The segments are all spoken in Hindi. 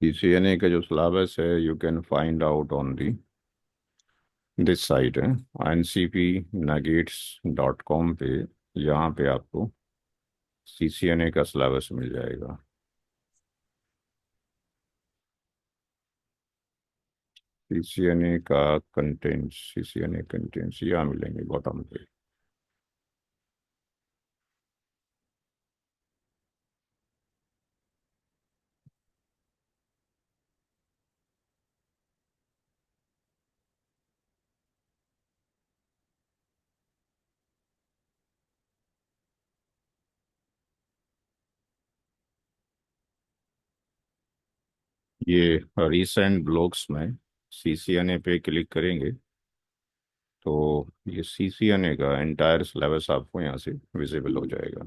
CCNA का जो सिलेबस है you can find out on the this site है ncpnuggets.com पे। यहाँ पे आपको CCNA का सिलेबस मिल जाएगा। सीसीएनए कंटेंट्स यहाँ मिलेंगे बॉटम पे। ये रिसेंट ब्लॉग्स में CCNA पे क्लिक करेंगे तो ये CCNA का एंटायर सिलेबस आपको यहाँ से विजिबल हो जाएगा।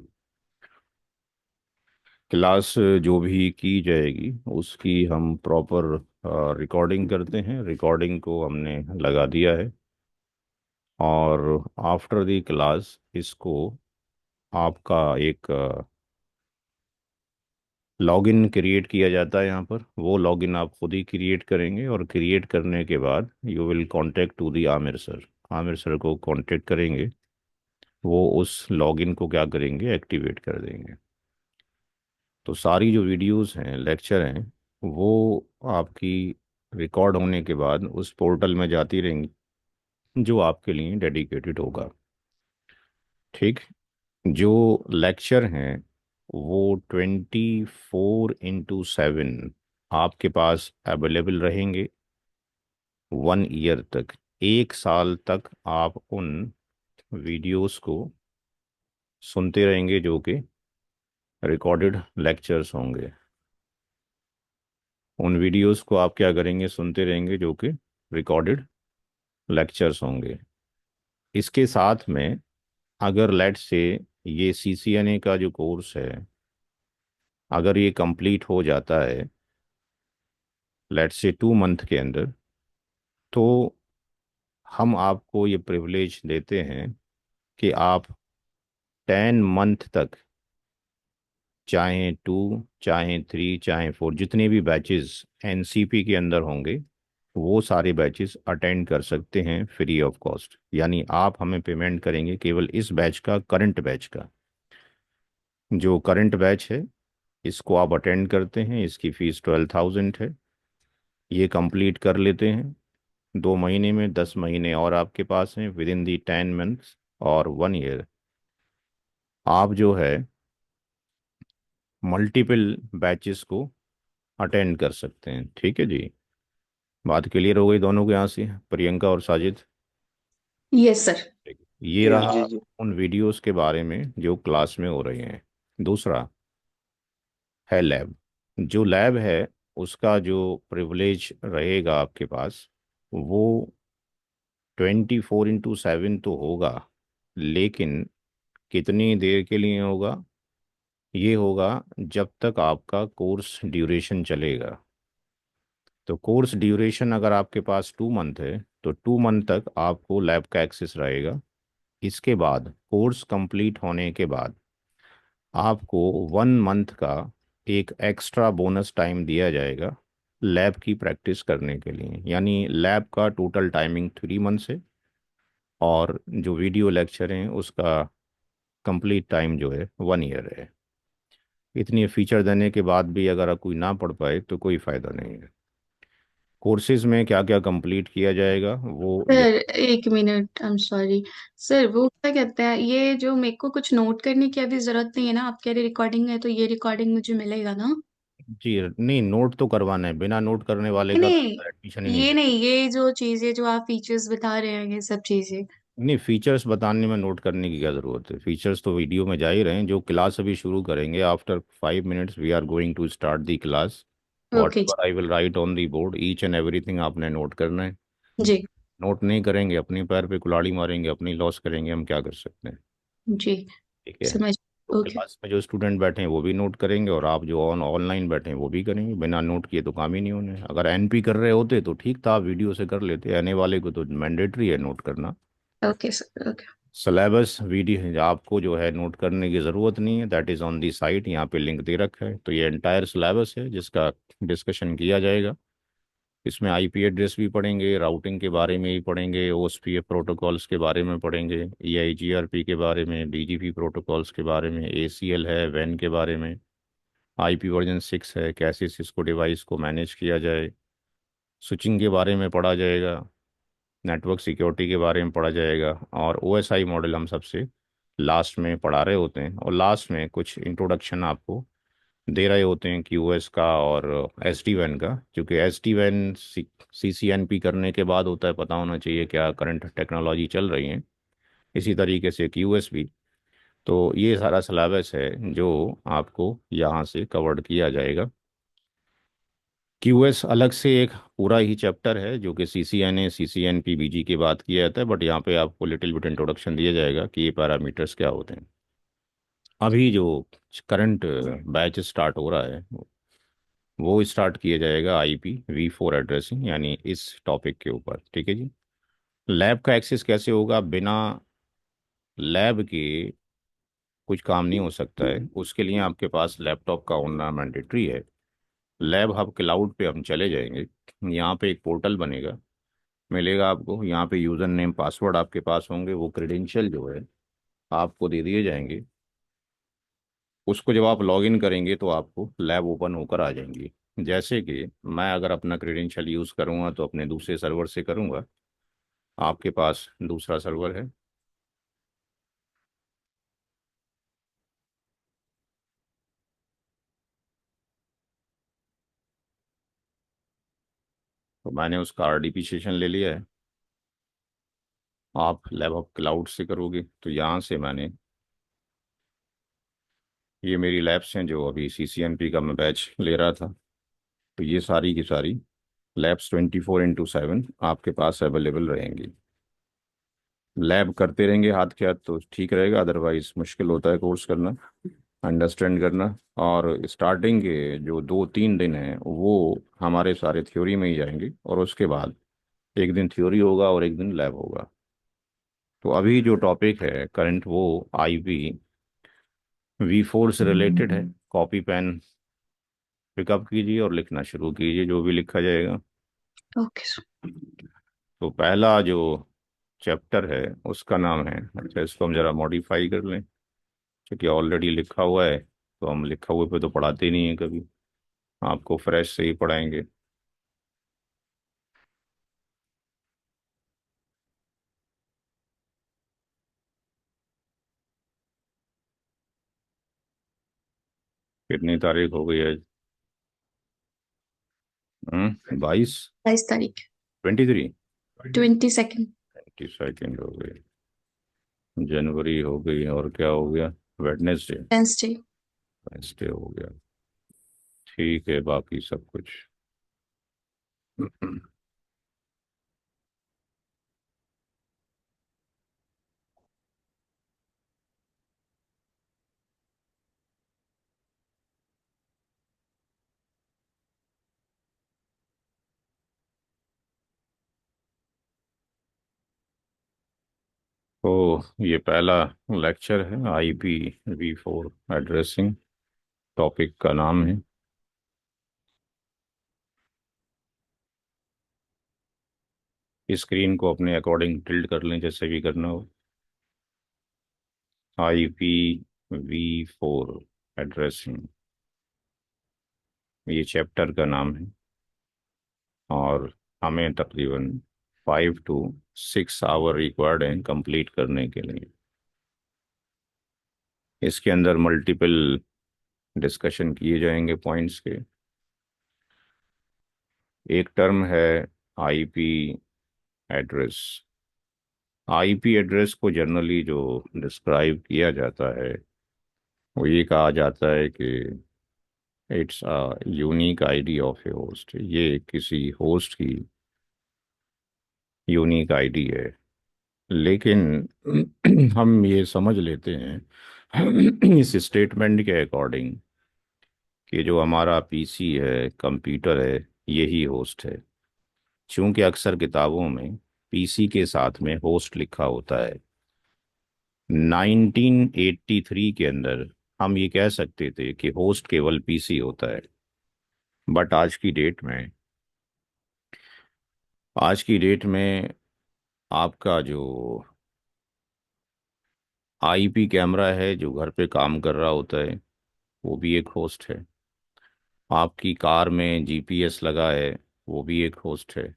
क्लास जो भी की जाएगी उसकी हम प्रॉपर रिकॉर्डिंग करते हैं। रिकॉर्डिंग को हमने लगा दिया है और आफ्टर द क्लास इसको आपका एक लॉगिन क्रिएट किया जाता है। यहाँ पर वो लॉगिन आप खुद ही क्रिएट करेंगे और क्रिएट करने के बाद you will contact to the Aamir sir. Aamir sir को कांटेक्ट करेंगे, वो उस लॉगिन को क्या करेंगे, एक्टिवेट कर देंगे। तो सारी जो वीडियोस हैं, लेक्चर हैं, वो आपकी रिकॉर्ड होने के बाद उस पोर्टल में जाती रहेंगी जो आपके लिए डेडिकेटेड होगा। ठीक। जो लेक्चर हैं वो 24/7 आपके पास अवेलेबल रहेंगे 1 ईयर तक। 1 साल तक आप उन वीडियोस को सुनते रहेंगे जो कि रिकॉर्डेड लेक्चर्स होंगे। उन वीडियोस को आप क्या करेंगे, सुनते रहेंगे जो कि रिकॉर्डेड लेक्चर्स होंगे। इसके साथ में अगर लेट से ये CCNA का जो कोर्स है अगर ये कंप्लीट हो जाता है लेट से 2 मंथ के अंदर, तो हम आपको ये प्रिविलेज देते हैं कि आप 10 मंथ तक, चाहे 2, चाहे 3, चाहे 4, जितने भी बैचेस NCP के अंदर होंगे वो सारे बैचेस अटेंड कर सकते हैं फ्री ऑफ कॉस्ट। यानी आप हमें पेमेंट करेंगे केवल इस बैच का, करंट बैच का। जो करंट बैच है इसको आप अटेंड करते हैं, इसकी फ़ीस 12,000 है। ये कंप्लीट कर लेते हैं 2 महीने में, 10 महीने और आपके पास हैं विद इन दी 10 मंथ्स और 1 ईयर। आप जो है मल्टीपल बैचेस को अटेंड कर सकते हैं। ठीक है जी। बात क्लियर हो गई दोनों के यहाँ से, प्रियंका और साजिद? Yes sir. ठीक है। ये जी रहा जी जी। उन वीडियोस के बारे में जो क्लास में हो रहे हैं। दूसरा है लैब। जो लैब है उसका जो प्रिविलेज रहेगा आपके पास वो 24/7 तो होगा, लेकिन कितनी देर के लिए होगा? ये होगा जब तक आपका कोर्स ड्यूरेशन चलेगा। तो कोर्स ड्यूरेशन अगर आपके पास 2 मंथ है तो 2 मंथ तक आपको लैब का एक्सेस रहेगा। इसके बाद कोर्स कंप्लीट होने के बाद आपको 1 मंथ का एक एक्स्ट्रा बोनस टाइम दिया जाएगा लैब की प्रैक्टिस करने के लिए। यानी लैब का टोटल टाइमिंग 3 मंथ्स है और जो वीडियो लेक्चर हैं उसका कंप्लीट टाइम जो है 1 ईयर है। इतनी फीचर देने के बाद भी अगर कोई ना पढ़ पाए तो कोई फ़ायदा नहीं है। कोर्सेज में क्या क्या कंप्लीट किया जाएगा वो ये। सर एक minute, I am sorry. Sir वो क्या कहते हैं, ये जो मेरे को कुछ नोट करने की अभी जरूरत नहीं है ना, आप कह रहे रिकॉर्डिंग है तो ये रिकॉर्डिंग मुझे मिलेगा ना? जी नहीं, नोट तो करवाना है, बिना नोट करने वाले का नहीं तो एडमिशन ही नहीं ये दे। नहीं, ये जो चीजें जो आप फीचर्स बता रहे हैं ये सब चीजें। नहीं, फीचर्स बताने में नोट करने की क्या ज़रूरत है? फीचर्स तो वीडियो में जा ही रहे हैं। जो क्लास अभी शुरू करेंगे after 5 minutes we are going to start the class. What okay ever I will write on the board each and everything आपने नोट करना है। जी। नोट नहीं करेंगे अपने पैर पे कुल्हाड़ी मारेंगे, अपनी लॉस करेंगे, हम क्या कर सकते हैं? जी ठीक है। समझ। तो ओके। क्लास में जो स्टूडेंट बैठे हैं वो भी नोट करेंगे और आप जो ऑनलाइन बैठे हैं वो भी करेंगे। बिना नोट किए तो काम ही नहीं होने। अगर NP कर रहे होते तो ठीक था, आप वीडियो से कर लेते। आने वाले को तो मैंडेटरी है नोट करना। Okay sir okay. Syllabus video आपको जो है नोट करने की ज़रूरत नहीं है, that is on the site, यहाँ पे लिंक दे रखा है। तो ये एंटायर सिलेबस है जिसका डिस्कशन किया जाएगा। इसमें आईपी एड्रेस भी पढ़ेंगे, राउटिंग के बारे में ही पढ़ेंगे, ओएसपीएफ प्रोटोकॉल्स के बारे में पढ़ेंगे, ईआईजीआरपी के बारे में, बीजीपी प्रोटोकॉल्स के बारे में, एसीएल है वैन के बारे में, आईपी वर्जन 6 है, कैसे सिस्को डिवाइस को मैनेज किया जाए, स्विचिंग के बारे में पढ़ा जाएगा, नेटवर्क सिक्योरिटी के बारे में पढ़ा जाएगा, और ओएसआई मॉडल हम सबसे लास्ट में पढ़ा रहे होते हैं, और लास्ट में कुछ इंट्रोडक्शन आपको दे रहे होते हैं क्यूओएस का और एस डी वैन का, क्योंकि एस डी वैन सीसीएनपी करने के बाद होता है, पता होना चाहिए क्या करंट टेक्नोलॉजी चल रही है। इसी तरीके से क्यूओएस भी। तो ये सारा सिलेबस है जो आपको यहाँ से कवर्ड किया जाएगा। क्यूएस अलग से एक पूरा ही चैप्टर है जो कि सीसीएनए सीसीएनपी बीजी की बात किया जाता है, बट यहाँ पे आपको लिटिल बिट इंट्रोडक्शन दिया जाएगा कि ये पैरामीटर्स क्या होते हैं। अभी जो करंट बैच स्टार्ट हो रहा है वो स्टार्ट किया जाएगा IPv4 एड्रेसिंग, यानी इस टॉपिक के ऊपर। ठीक है जी। लैब का एक्सेस कैसे होगा? बिना लैब के कुछ काम नहीं हो सकता है, उसके लिए आपके पास लैपटॉप का होना मैंडेटरी है। लैब हब क्लाउड पे हम चले जाएंगे, यहाँ पे एक पोर्टल बनेगा, मिलेगा आपको, यहाँ पे यूज़र नेम पासवर्ड आपके पास होंगे, वो क्रेडेंशियल जो है आपको दे दिए जाएंगे। उसको जब आप लॉग इन करेंगे तो आपको लैब ओपन होकर आ जाएंगी। जैसे कि मैं अगर अपना क्रेडेंशियल यूज़ करूँगा तो अपने दूसरे सर्वर से करूँगा, आपके पास दूसरा सर्वर है, तो मैंने उसका RDP सेशन ले लिया है। आप लैब ऑफ क्लाउड से करोगे तो यहाँ से मैंने, ये मेरी लैब्स हैं जो अभी CCNP का मैं बैच ले रहा था, तो ये सारी की सारी लैब्स 24/7 आपके पास अवेलेबल रहेंगी। लैब करते रहेंगे हाथ के हाथ तो ठीक रहेगा, अदरवाइज मुश्किल होता है कोर्स करना, अंडरस्टैंड करना। और स्टार्टिंग के जो 2-3 दिन हैं वो हमारे सारे थ्योरी में ही जाएंगे, और उसके बाद एक दिन थ्योरी होगा और एक दिन लैब होगा। तो अभी जो टॉपिक है करंट वो IPv4 से रिलेटेड है। कॉपी पेन पिकअप कीजिए और लिखना शुरू कीजिए जो भी लिखा जाएगा। Okay sir. तो पहला जो चैप्टर है उसका नाम है, अच्छा इसको हम जरा मॉडिफाई कर लें, क्योंकि ऑलरेडी लिखा हुआ है तो हम लिखा हुए पे तो पढ़ाते नहीं हैं कभी, आपको फ्रेश से ही पढ़ाएंगे। कितनी तारीख हो गई है? 22। 22 तारीख। 23। 22। 22 हो गई, जनवरी हो गई, और क्या हो गया? वेडनेसडे। वेंसडे। वेडनेसडे हो गया। ठीक है, बाकी सब कुछ तो ये पहला लेक्चर है, IPv4 एड्रेसिंग, टॉपिक का नाम है। स्क्रीन को अपने अकॉर्डिंग टिल्ट कर लें जैसे भी करना हो। IPv4 एड्रेसिंग, ये चैप्टर का नाम है, और हमें तकरीबन 5 to 6 आवर रिक्वायर्ड हैं कंप्लीट करने के लिए। इसके अंदर मल्टीपल डिस्कशन किए जाएंगे पॉइंट्स के। एक टर्म है आईपी एड्रेस। आईपी एड्रेस को जनरली जो डिस्क्राइब किया जाता है वो ये कहा जाता है कि it's a unique ID of A host, ये किसी होस्ट की यूनिक आईडी है। लेकिन हम ये समझ लेते हैं इस स्टेटमेंट के अकॉर्डिंग कि जो हमारा पीसी है, कंप्यूटर है, यही होस्ट है। चूंकि अक्सर किताबों में पीसी के साथ में होस्ट लिखा होता है, 1983 के अंदर हम ये कह सकते थे कि होस्ट केवल पीसी होता है। बट आज की डेट में आपका जो आईपी कैमरा है जो घर पे काम कर रहा होता है, वो भी एक होस्ट है। आपकी कार में जीपीएस लगा है, वो भी एक होस्ट है।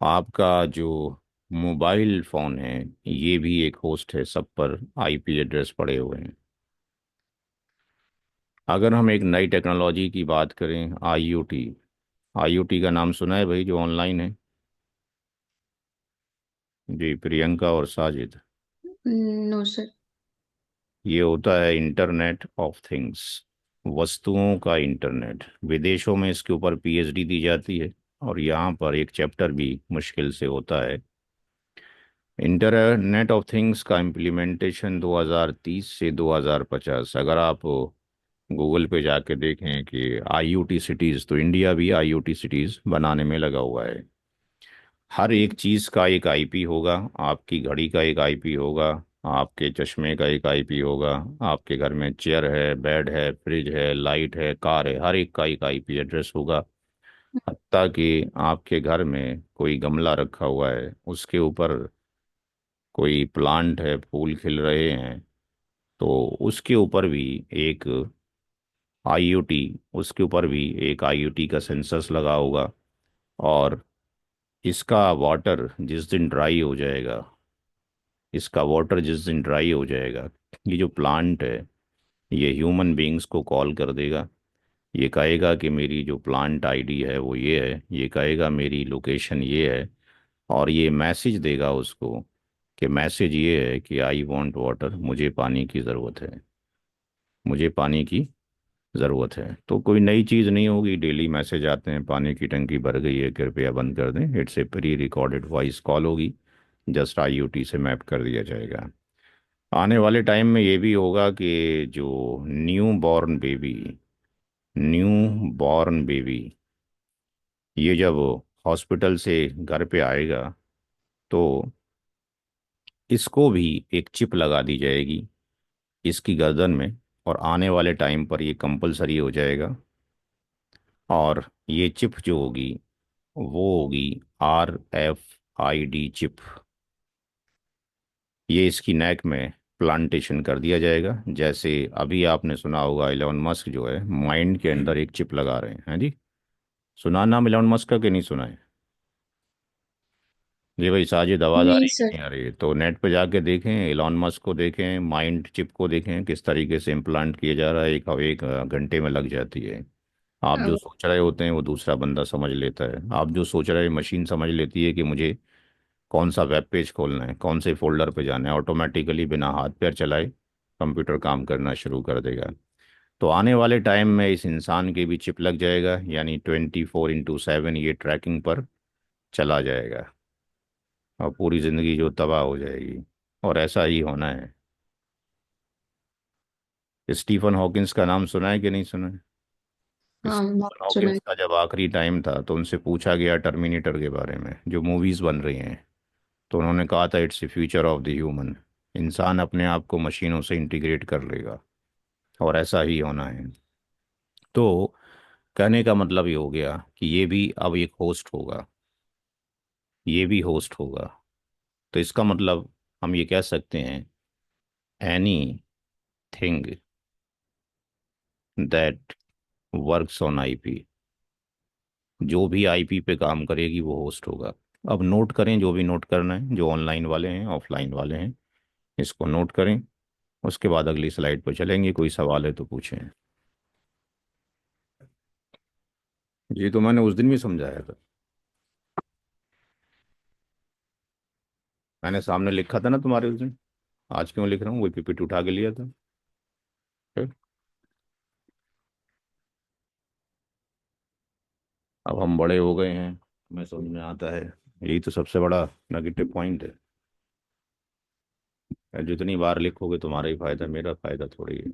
आपका जो मोबाइल फोन है, ये भी एक होस्ट है, सब पर आईपी एड्रेस पड़े हुए हैं। अगर हम एक नई टेक्नोलॉजी की बात करें, आईओटी। आईओटी का नाम सुना है भाई, जो ऑनलाइन है? जी, प्रियंका और साजिद। No sir. ये होता है इंटरनेट ऑफ थिंग्स, वस्तुओं का इंटरनेट। विदेशों में इसके ऊपर पीएचडी दी जाती है, और यहाँ पर एक चैप्टर भी मुश्किल से होता है। इंटरनेट ऑफ थिंग्स का इम्प्लीमेंटेशन 2030 से 2050, अगर आप गूगल पे जाके देखें कि आईओटी सिटीज़, तो इंडिया भी आईओटी सिटीज़ बनाने में लगा हुआ है। हर एक चीज़ का एक आईपी होगा। आपकी घड़ी का एक आईपी होगा, आपके चश्मे का एक आईपी होगा, आपके घर में चेयर है, बेड है, फ्रिज है, लाइट है, कार है, हर एक का एक आईपी एड्रेस होगा। हत्ता कि आपके घर में कोई गमला रखा हुआ है, उसके ऊपर कोई प्लांट है, फूल खिल रहे हैं, तो उसके ऊपर भी एक आईओटी उसके ऊपर भी एक आईओटी का सेंसस लगा होगा। और इसका वाटर जिस दिन ड्राई हो जाएगा इसका वाटर जिस दिन ड्राई हो जाएगा, ये जो प्लांट है, ये ह्यूमन बीइंग्स को कॉल कर देगा। ये कहेगा कि मेरी जो प्लांट आईडी है वो ये है, ये कहेगा मेरी लोकेशन ये है, और ये मैसेज देगा उसको कि मैसेज ये है कि आई वांट वाटर, मुझे पानी की ज़रूरत है, मुझे पानी की ज़रूरत है। तो कोई नई चीज़ नहीं होगी, डेली मैसेज आते हैं, पानी की टंकी भर गई है, कृपया बंद कर दें। It's a pre recorded voice call होगी, जस्ट आईओटी से मैप कर दिया जाएगा। आने वाले टाइम में ये भी होगा कि जो न्यू बॉर्न बेबी ये जब हॉस्पिटल से घर पे आएगा, तो इसको भी एक चिप लगा दी जाएगी इसकी गर्दन में, और आने वाले टाइम पर ये कंपलसरी हो जाएगा। और ये चिप जो होगी वो होगी RFID चिप। ये इसकी नेक में प्लांटेशन कर दिया जाएगा। जैसे अभी आपने सुना होगा, इलोन मस्क जो है माइंड के अंदर एक चिप लगा रहे हैं जी। सुना नाम इलोन मस्क का कि नहीं सुना है? जी भाई साजिद, आवाज़ आ नहीं रही है कि सर। नहीं आ रही है? तो नेट पे जाके देखें, इलॉन मस्क को देखें, माइंड चिप को देखें, किस तरीके से इम्प्लांट किया जा रहा है। एक एक घंटे में लग जाती है। आप जो सोच रहे होते हैं वो दूसरा बंदा समझ लेता है। आप जो सोच रहे हैं मशीन समझ लेती है कि मुझे कौन सा वेब पेज खोलना है, कौन से फोल्डर पे जाना है, ऑटोमेटिकली बिना हाथ पैर चलाए कंप्यूटर काम करना शुरू कर देगा। तो आने वाले टाइम में इस इंसान के भी चिप लग जाएगा, यानी 24/7 ये ट्रैकिंग पर चला जाएगा, और पूरी ज़िंदगी जो तबाह हो जाएगी। और ऐसा ही होना है। स्टीफन हॉकिंस का नाम सुना है कि नहीं सुना है? हाँ, बहुत स्टीफन सुना है। हॉकिंस का जब आखिरी टाइम था, तो उनसे पूछा गया टर्मिनेटर के बारे में, जो मूवीज़ बन रही हैं। तो उन्होंने कहा था it's the future of the human. इंसान अपने आप को मशीनों से इंटीग्रेट कर लेगा, और ऐसा ही होना है। तो कहने का मतलब ये हो गया कि ये भी अब एक होस्ट होगा, ये भी होस्ट होगा। तो इसका मतलब हम ये कह सकते हैं, any thing that works on IP, जो भी आईपी पे काम करेगी वो होस्ट होगा। अब नोट करें, जो भी नोट करना है, जो ऑनलाइन वाले हैं, ऑफलाइन वाले हैं, इसको नोट करें। उसके बाद अगली स्लाइड पर चलेंगे, कोई सवाल है तो पूछें। जी, तो मैंने उस दिन भी समझाया था। मैंने सामने लिखा था ना तुम्हारे उस दिन। आज क्यों लिख रहा हूँ, वही पीपीटी उठा के लिया था। फिर अब हम बड़े हो गए हैं, हमें समझ में आता है। यही तो सबसे बड़ा नेगेटिव पॉइंट है। जितनी बार लिखोगे तुम्हारा ही फायदा, मेरा फायदा थोड़ी है।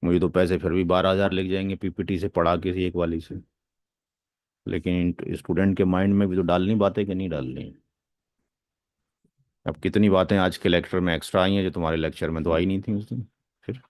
मुझे तो पैसे फिर भी 12,000 लिख जाएंगे पीपीटी से पढ़ा के एक वाली से। लेकिन स्टूडेंट के माइंड में भी तो डालनी बातें कि नहीं डालनी। अब कितनी बातें आज के लेक्चर में एक्स्ट्रा आई हैं जो तुम्हारे लेक्चर में तो आई नहीं थी उस दिन। फिर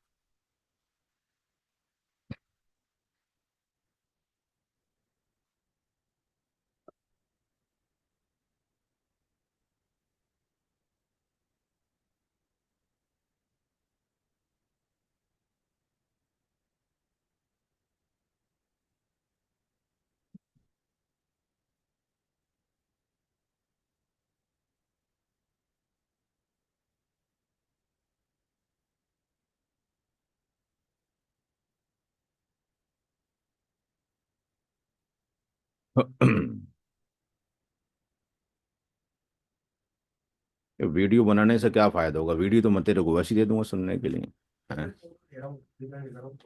वीडियो बनाने से क्या फायदा होगा? वीडियो तो मैं तेरे को वैसे ही दे दूंगा सुनने के लिए। हैं?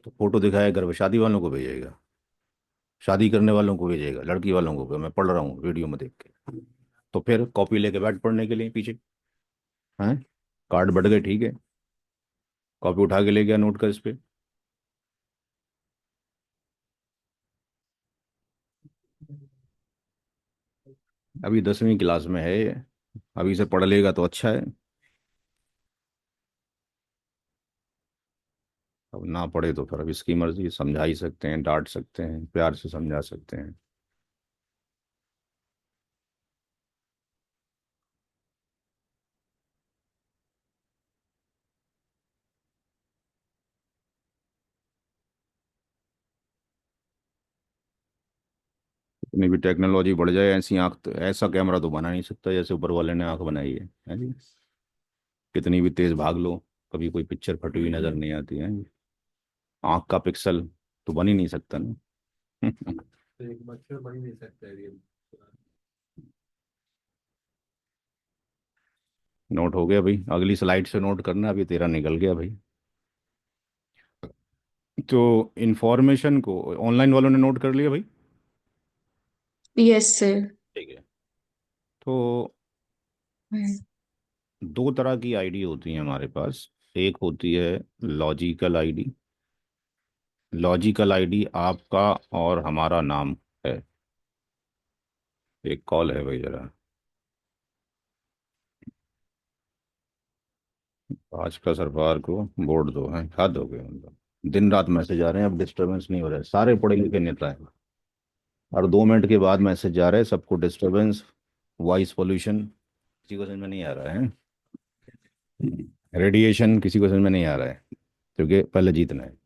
तो फोटो दिखाया घर पे शादी वालों को भेजेगा, शादी करने वालों को भेजेगा, लड़की वालों को कि मैं पढ़ रहा हूँ वीडियो में देख के। तो फिर कॉपी लेके बैठ पढ़ने के लिए पीछे। हैं? कार्ड बढ़ गए, ठीक है, कॉपी उठा के ले गया, नोट कर इस पे। अभी 10वीं क्लास में है ये, अभी से पढ़ लेगा तो अच्छा है। अब ना पढ़े तो फिर अब इसकी मर्जी, समझा ही सकते हैं, डांट सकते हैं, प्यार से समझा सकते हैं। इतनी भी टेक्नोलॉजी बढ़ जाए, ऐसी आंख तो, ऐसा कैमरा तो बना नहीं सकता जैसे ऊपर वाले ने आंख बनाई है जी। कितनी भी तेज भाग लो, कभी कोई पिक्चर फटी हुई नजर नहीं आती है जी। आंख का पिक्सल तो बन ही नहीं सकता ना। नोट हो गया भाई, अगली स्लाइड से नोट करना, अभी तेरा निकल गया भाई। तो इंफॉर्मेशन को ऑनलाइन वालों ने नोट कर लिया भाई। Yes sir. ठीक है। तो दो तरह की आईडी होती है हमारे पास। एक होती है लॉजिकल आईडी। लॉजिकल आईडी आपका और हमारा नाम है। एक कॉल है भाई जरा। आज का सरकार को वोट दो, है हद हो गए मतलब। दिन रात मैसेज आ रहे हैं, अब डिस्टरबेंस नहीं हो रहा है, सारे पढ़े लिखे नेता हैं। और 2 मिनट के बाद मैसेज जा रहे हैं, सबको डिस्टरबेंस, वॉइस पोल्यूशन, किसी को समझ में नहीं आ रहा है। रेडिएशन किसी को समझ में नहीं आ रहा है, क्योंकि पहले जीतना है।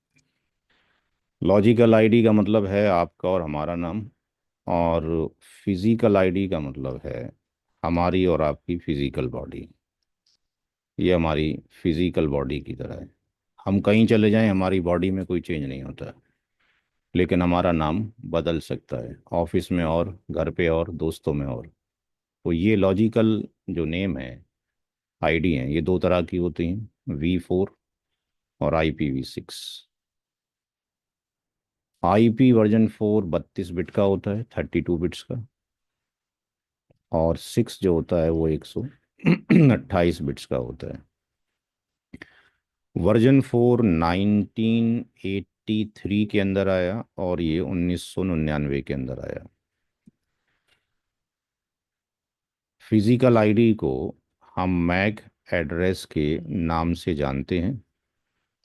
लॉजिकल आईडी का मतलब है आपका और हमारा नाम। और फिजिकल आईडी का मतलब है हमारी और आपकी फिजिकल बॉडी। ये हमारी फिजिकल बॉडी की तरह है। हम कहीं चले जाएं, हमारी बॉडी में कोई चेंज नहीं होता, लेकिन हमारा नाम बदल सकता है, ऑफिस में और, घर पे और, दोस्तों में और। तो ये लॉजिकल जो नेम है, आईडी हैं, ये दो तरह की होती हैं, V4 और IPv6। IP वर्जन 4 32 बिट का होता है, 32 बिट्स का। और 6 जो होता है वो 128 बिट्स का होता है। वर्जन 4 1983 के अंदर आया और ये 1999 के अंदर आया। फिजिकल आईडी को हम मैक एड्रेस के नाम से जानते हैं,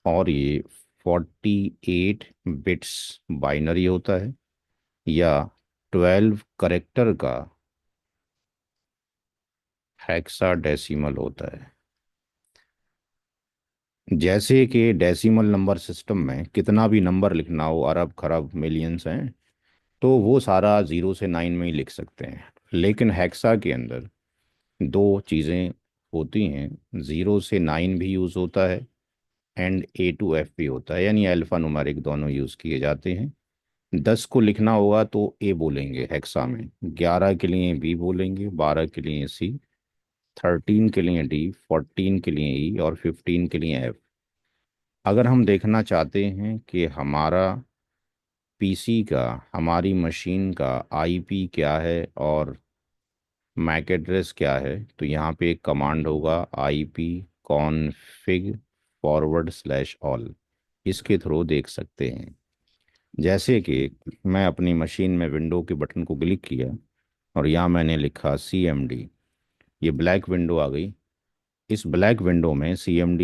और ये 48 बिट्स बाइनरी होता है, या 12 करेक्टर का हेक्साडेसिमल होता है। जैसे कि डेसिमल नंबर सिस्टम में कितना भी नंबर लिखना हो, अरब खरब मिलियंस हैं, तो वो सारा 0 से 9 में ही लिख सकते हैं। लेकिन हेक्सा के अंदर दो चीज़ें होती हैं, 0 से 9 भी यूज़ होता है, एंड A to F भी होता है, यानी अल्फ़ा न्यूमेरिक दोनों यूज़ किए जाते हैं। 10 को लिखना होगा तो A बोलेंगे हेक्सा में, 11 के लिए B बोलेंगे, 12 के लिए C, 13 के लिए D, 14 के लिए E और 15 के लिए F। अगर हम देखना चाहते हैं कि हमारा पीसी का, हमारी मशीन का आईपी क्या है और मैक एड्रेस क्या है, तो यहाँ पे एक कमांड होगा, IP कॉन्फिग /ऑल। इसके थ्रू देख सकते हैं। जैसे कि मैं अपनी मशीन में विंडो के बटन को क्लिक किया और यहाँ मैंने लिखा CMD, ये ब्लैक विंडो आ गई। इस ब्लैक विंडो में CMD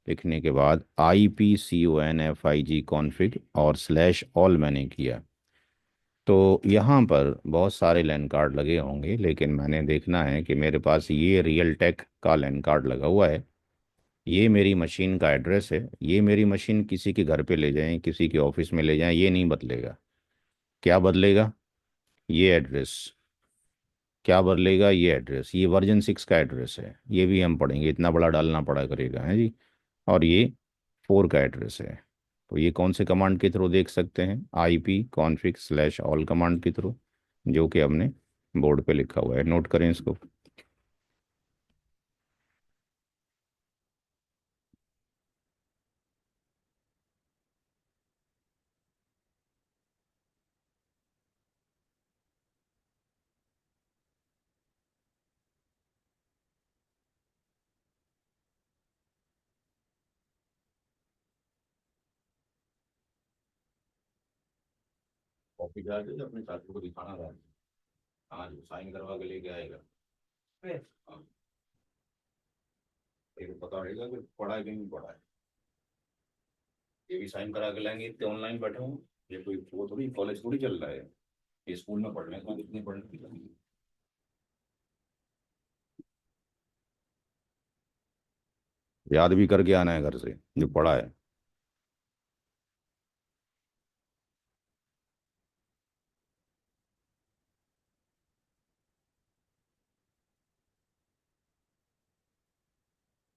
लिखने के बाद IPCONFIG कॉन्फ़िग और स्लैश ऑल मैंने किया। तो यहाँ पर बहुत सारे लैन कार्ड लगे होंगे, लेकिन मैंने देखना है कि मेरे पास ये रियल टेक का लैन कार्ड लगा हुआ है। ये मेरी मशीन का एड्रेस है। ये मेरी मशीन किसी के घर पे ले जाएं, किसी के ऑफिस में ले जाएं, ये नहीं बदलेगा। क्या बदलेगा? ये एड्रेस। क्या बदलेगा? ये एड्रेस। ये वर्जन 6 का एड्रेस है, ये भी हम पढ़ेंगे, इतना बड़ा डालना पड़ा करेगा है जी। और ये 4 का एड्रेस है। तो ये कौन से कमांड के थ्रू देख सकते हैं? IP config slash all command के थ्रू, जो कि हमने बोर्ड पे लिखा हुआ है। नोट करें इसको। कॉपी डाल दीजिए, अपने साथियों को दिखाना था। हाँ जी, साइन करवा के लेके आएगा। हाँ, एक पता रहेगा कि पढ़ा है कि नहीं पढ़ा है। ये भी साइन करा के लाएंगे, इतने ऑनलाइन बैठे हूँ। ये कोई वो थोड़ी कॉलेज थोड़ी चल रहा है। ये स्कूल में पढ़ने का कितनी पढ़ने की लगेगी। याद भी करके आना है घर से जो पढ़ा है।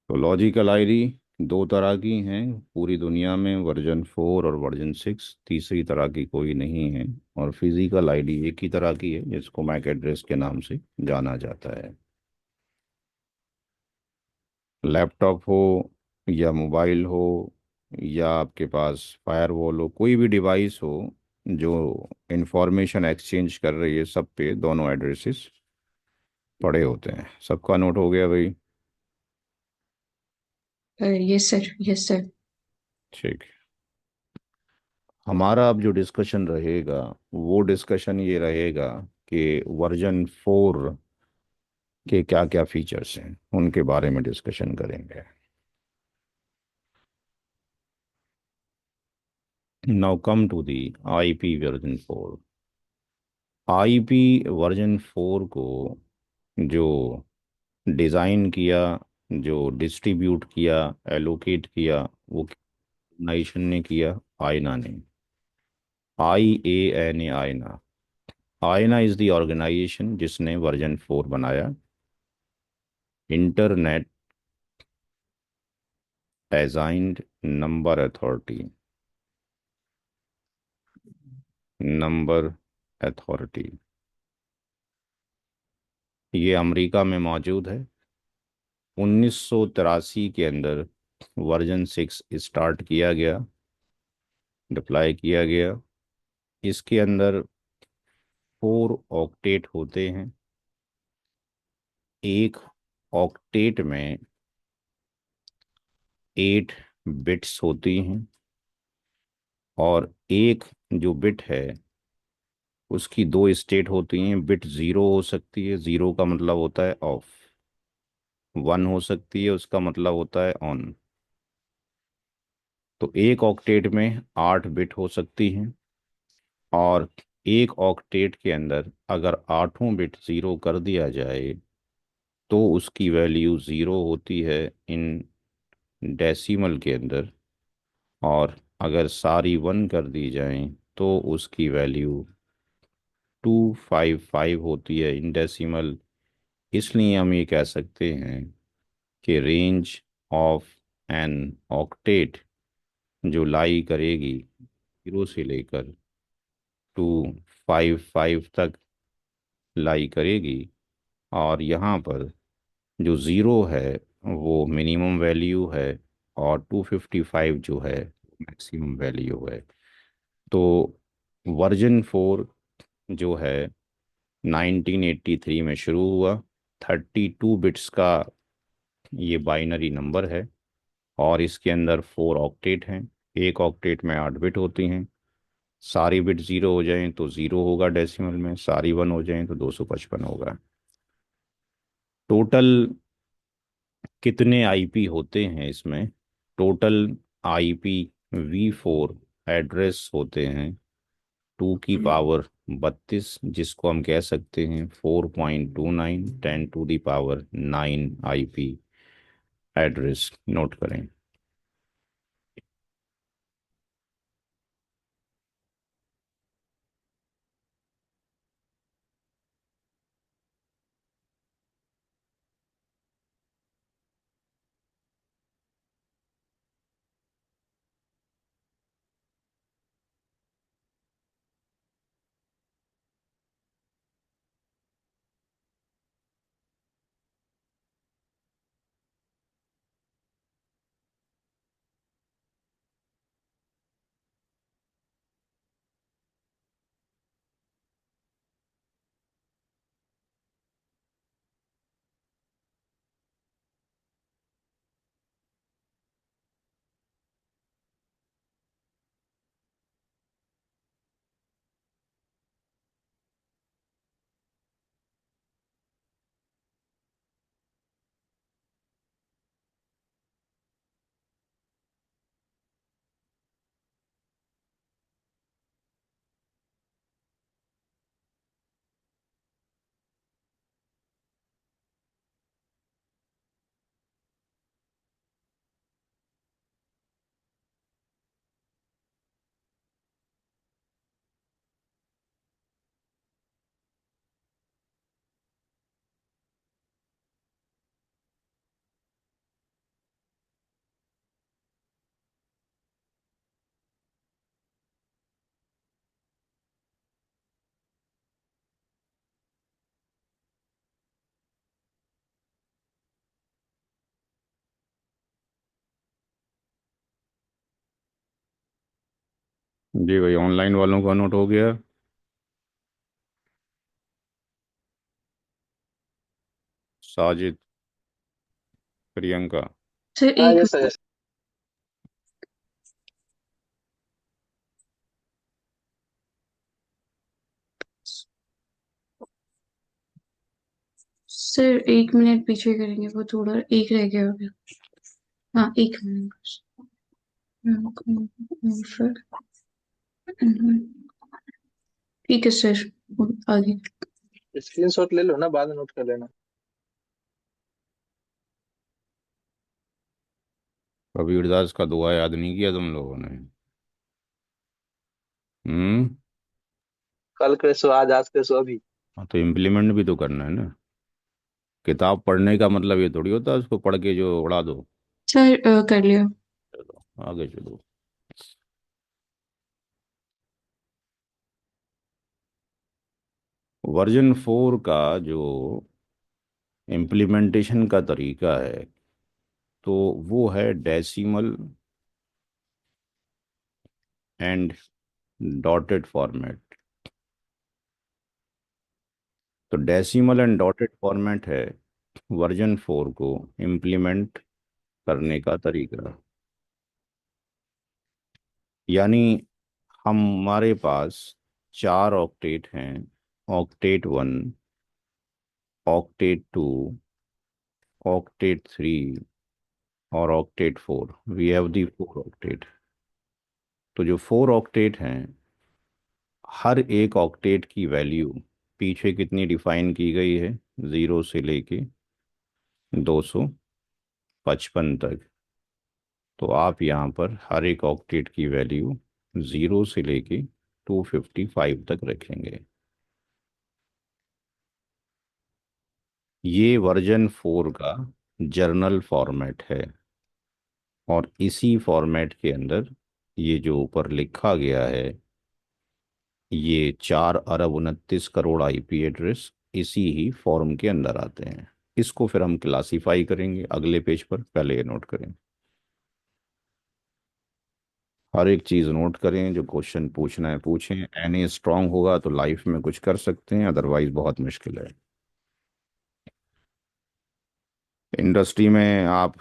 तो लॉजिकल आईडी दो तरह की हैं पूरी दुनिया में, वर्जन 4 और वर्जन 6। तीसरी तरह की कोई नहीं है। और फिजिकल आईडी एक ही तरह की है, जिसको मैक एड्रेस के नाम से जाना जाता है। लैपटॉप हो या मोबाइल हो या आपके पास फायरवॉल हो, कोई भी डिवाइस हो जो इंफॉर्मेशन एक्सचेंज कर रही है, सब पे दोनों एड्रेसेस पड़े होते हैं। सबका नोट हो गया भाई? Yes sir, yes sir. ठीक है। हमारा अब जो डिस्कशन रहेगा, वो डिस्कशन ये रहेगा कि वर्जन 4 के क्या क्या फीचर्स हैं, उनके बारे में डिस्कशन करेंगे। Now come to the IP version 4। IP version 4 को जो डिज़ाइन किया, जो डिस्ट्रीब्यूट किया, एलोकेट किया, वो ऑर्गेनाइजेशन ने किया, आयना ने। IANA, आयना। आयना इज़ द ऑर्गेनाइजेशन जिसने वर्जन 4 बनाया। Internet assigned number authority. Number authority. ये अमेरिका में मौजूद है। 1983 के अंदर वर्जन 6 स्टार्ट किया गया, डिप्लॉय किया गया। इसके अंदर 4 ऑक्टेट होते हैं। एक ऑक्टेट में 8 बिट्स होती हैं। और एक जो बिट है, उसकी दो स्टेट होती हैं। बिट 0 हो सकती है, 0 का मतलब होता है ऑफ। 1 हो सकती है, उसका मतलब होता है ऑन। तो एक ऑक्टेट में 8 बिट हो सकती हैं। और एक ऑक्टेट के अंदर अगर आठों बिट 0 कर दिया जाए, तो उसकी वैल्यू 0 होती है इन डेसिमल के अंदर। और अगर सारी 1 कर दी जाए, तो उसकी वैल्यू 255 होती है इन डेसिमल। इसलिए हम ये कह सकते हैं कि रेंज ऑफ एन ऑक्टेट जो लाई करेगी 0 से लेकर 255 तक लाई करेगी। और यहाँ पर जो 0 है वो मिनिमम वैल्यू है, और 255 जो है मैक्सिमम वैल्यू है। तो वर्जन 4 जो है 1983 में शुरू हुआ। 32 बिट्स का ये बाइनरी नंबर है। और इसके अंदर 4 ऑक्टेट हैं। एक ऑक्टेट में 8 बिट होती हैं। सारी बिट 0 हो जाएं तो 0 होगा डेसिमल में, सारी 1 हो जाएं तो 255 होगा। टोटल कितने आईपी होते हैं इसमें? टोटल आईपी V4 एड्रेस होते हैं 2 की पावर 32, जिसको हम कह सकते हैं 4.29 10 to the power 9 IP address. Note करें। जी भाई, ऑनलाइन वालों का नोट हो गया। साजिद, प्रियंका। सर हाँ, एक yes sir, yes. Sir 1 minute पीछे करेंगे, वो थोड़ा एक रह गया होगा। हाँ, 1 मिनट बस। फिर ठीक है सर, आगे। स्क्रीनशॉट ले लो ना, बाद में नोट कर लेना। कबीरदास का दुआ याद नहीं किया तुम लोगों ने? हम्म। कल के सो आज, आज के सो अभी। हाँ, तो इम्प्लीमेंट भी तो करना है ना। किताब पढ़ने का मतलब ये थोड़ी होता है उसको पढ़ के जो उड़ा दो। सर कर लिया। चलो आगे चलो। वर्जन 4 का जो इम्प्लीमेंटेशन का तरीका है, तो वो है डेसिमल एंड डॉटेड फॉर्मेट। तो डेसिमल एंड डॉटेड फॉर्मेट है वर्जन 4 को इम्प्लीमेंट करने का तरीका। यानी हमारे पास 4 ऑक्टेट हैं। ऑक्टेट 1, ऑक्टेट 2, ऑक्टेट 3 और octet 4। We have the 4 octet. तो जो 4 ऑक्टेट हैं, हर एक ऑक्टेट की वैल्यू पीछे कितनी डिफाइन की गई है? 0 से लेके 255 तक। तो आप यहाँ पर हर एक ऑक्टेट की वैल्यू 0 से लेके 255 तक रखेंगे। ये वर्जन 4 का जर्नल फॉर्मेट है। और इसी फॉर्मेट के अंदर ये जो ऊपर लिखा गया है, ये 4 अरब 29 करोड़ आईपी एड्रेस इसी ही फॉर्म के अंदर आते हैं। इसको फिर हम क्लासीफाई करेंगे अगले पेज पर। पहले ये नोट करें, हर एक चीज़ नोट करें। जो क्वेश्चन पूछना है पूछें। एनए स्ट्रांग होगा तो लाइफ में कुछ कर सकते हैं, अदरवाइज बहुत मुश्किल है। इंडस्ट्री में आप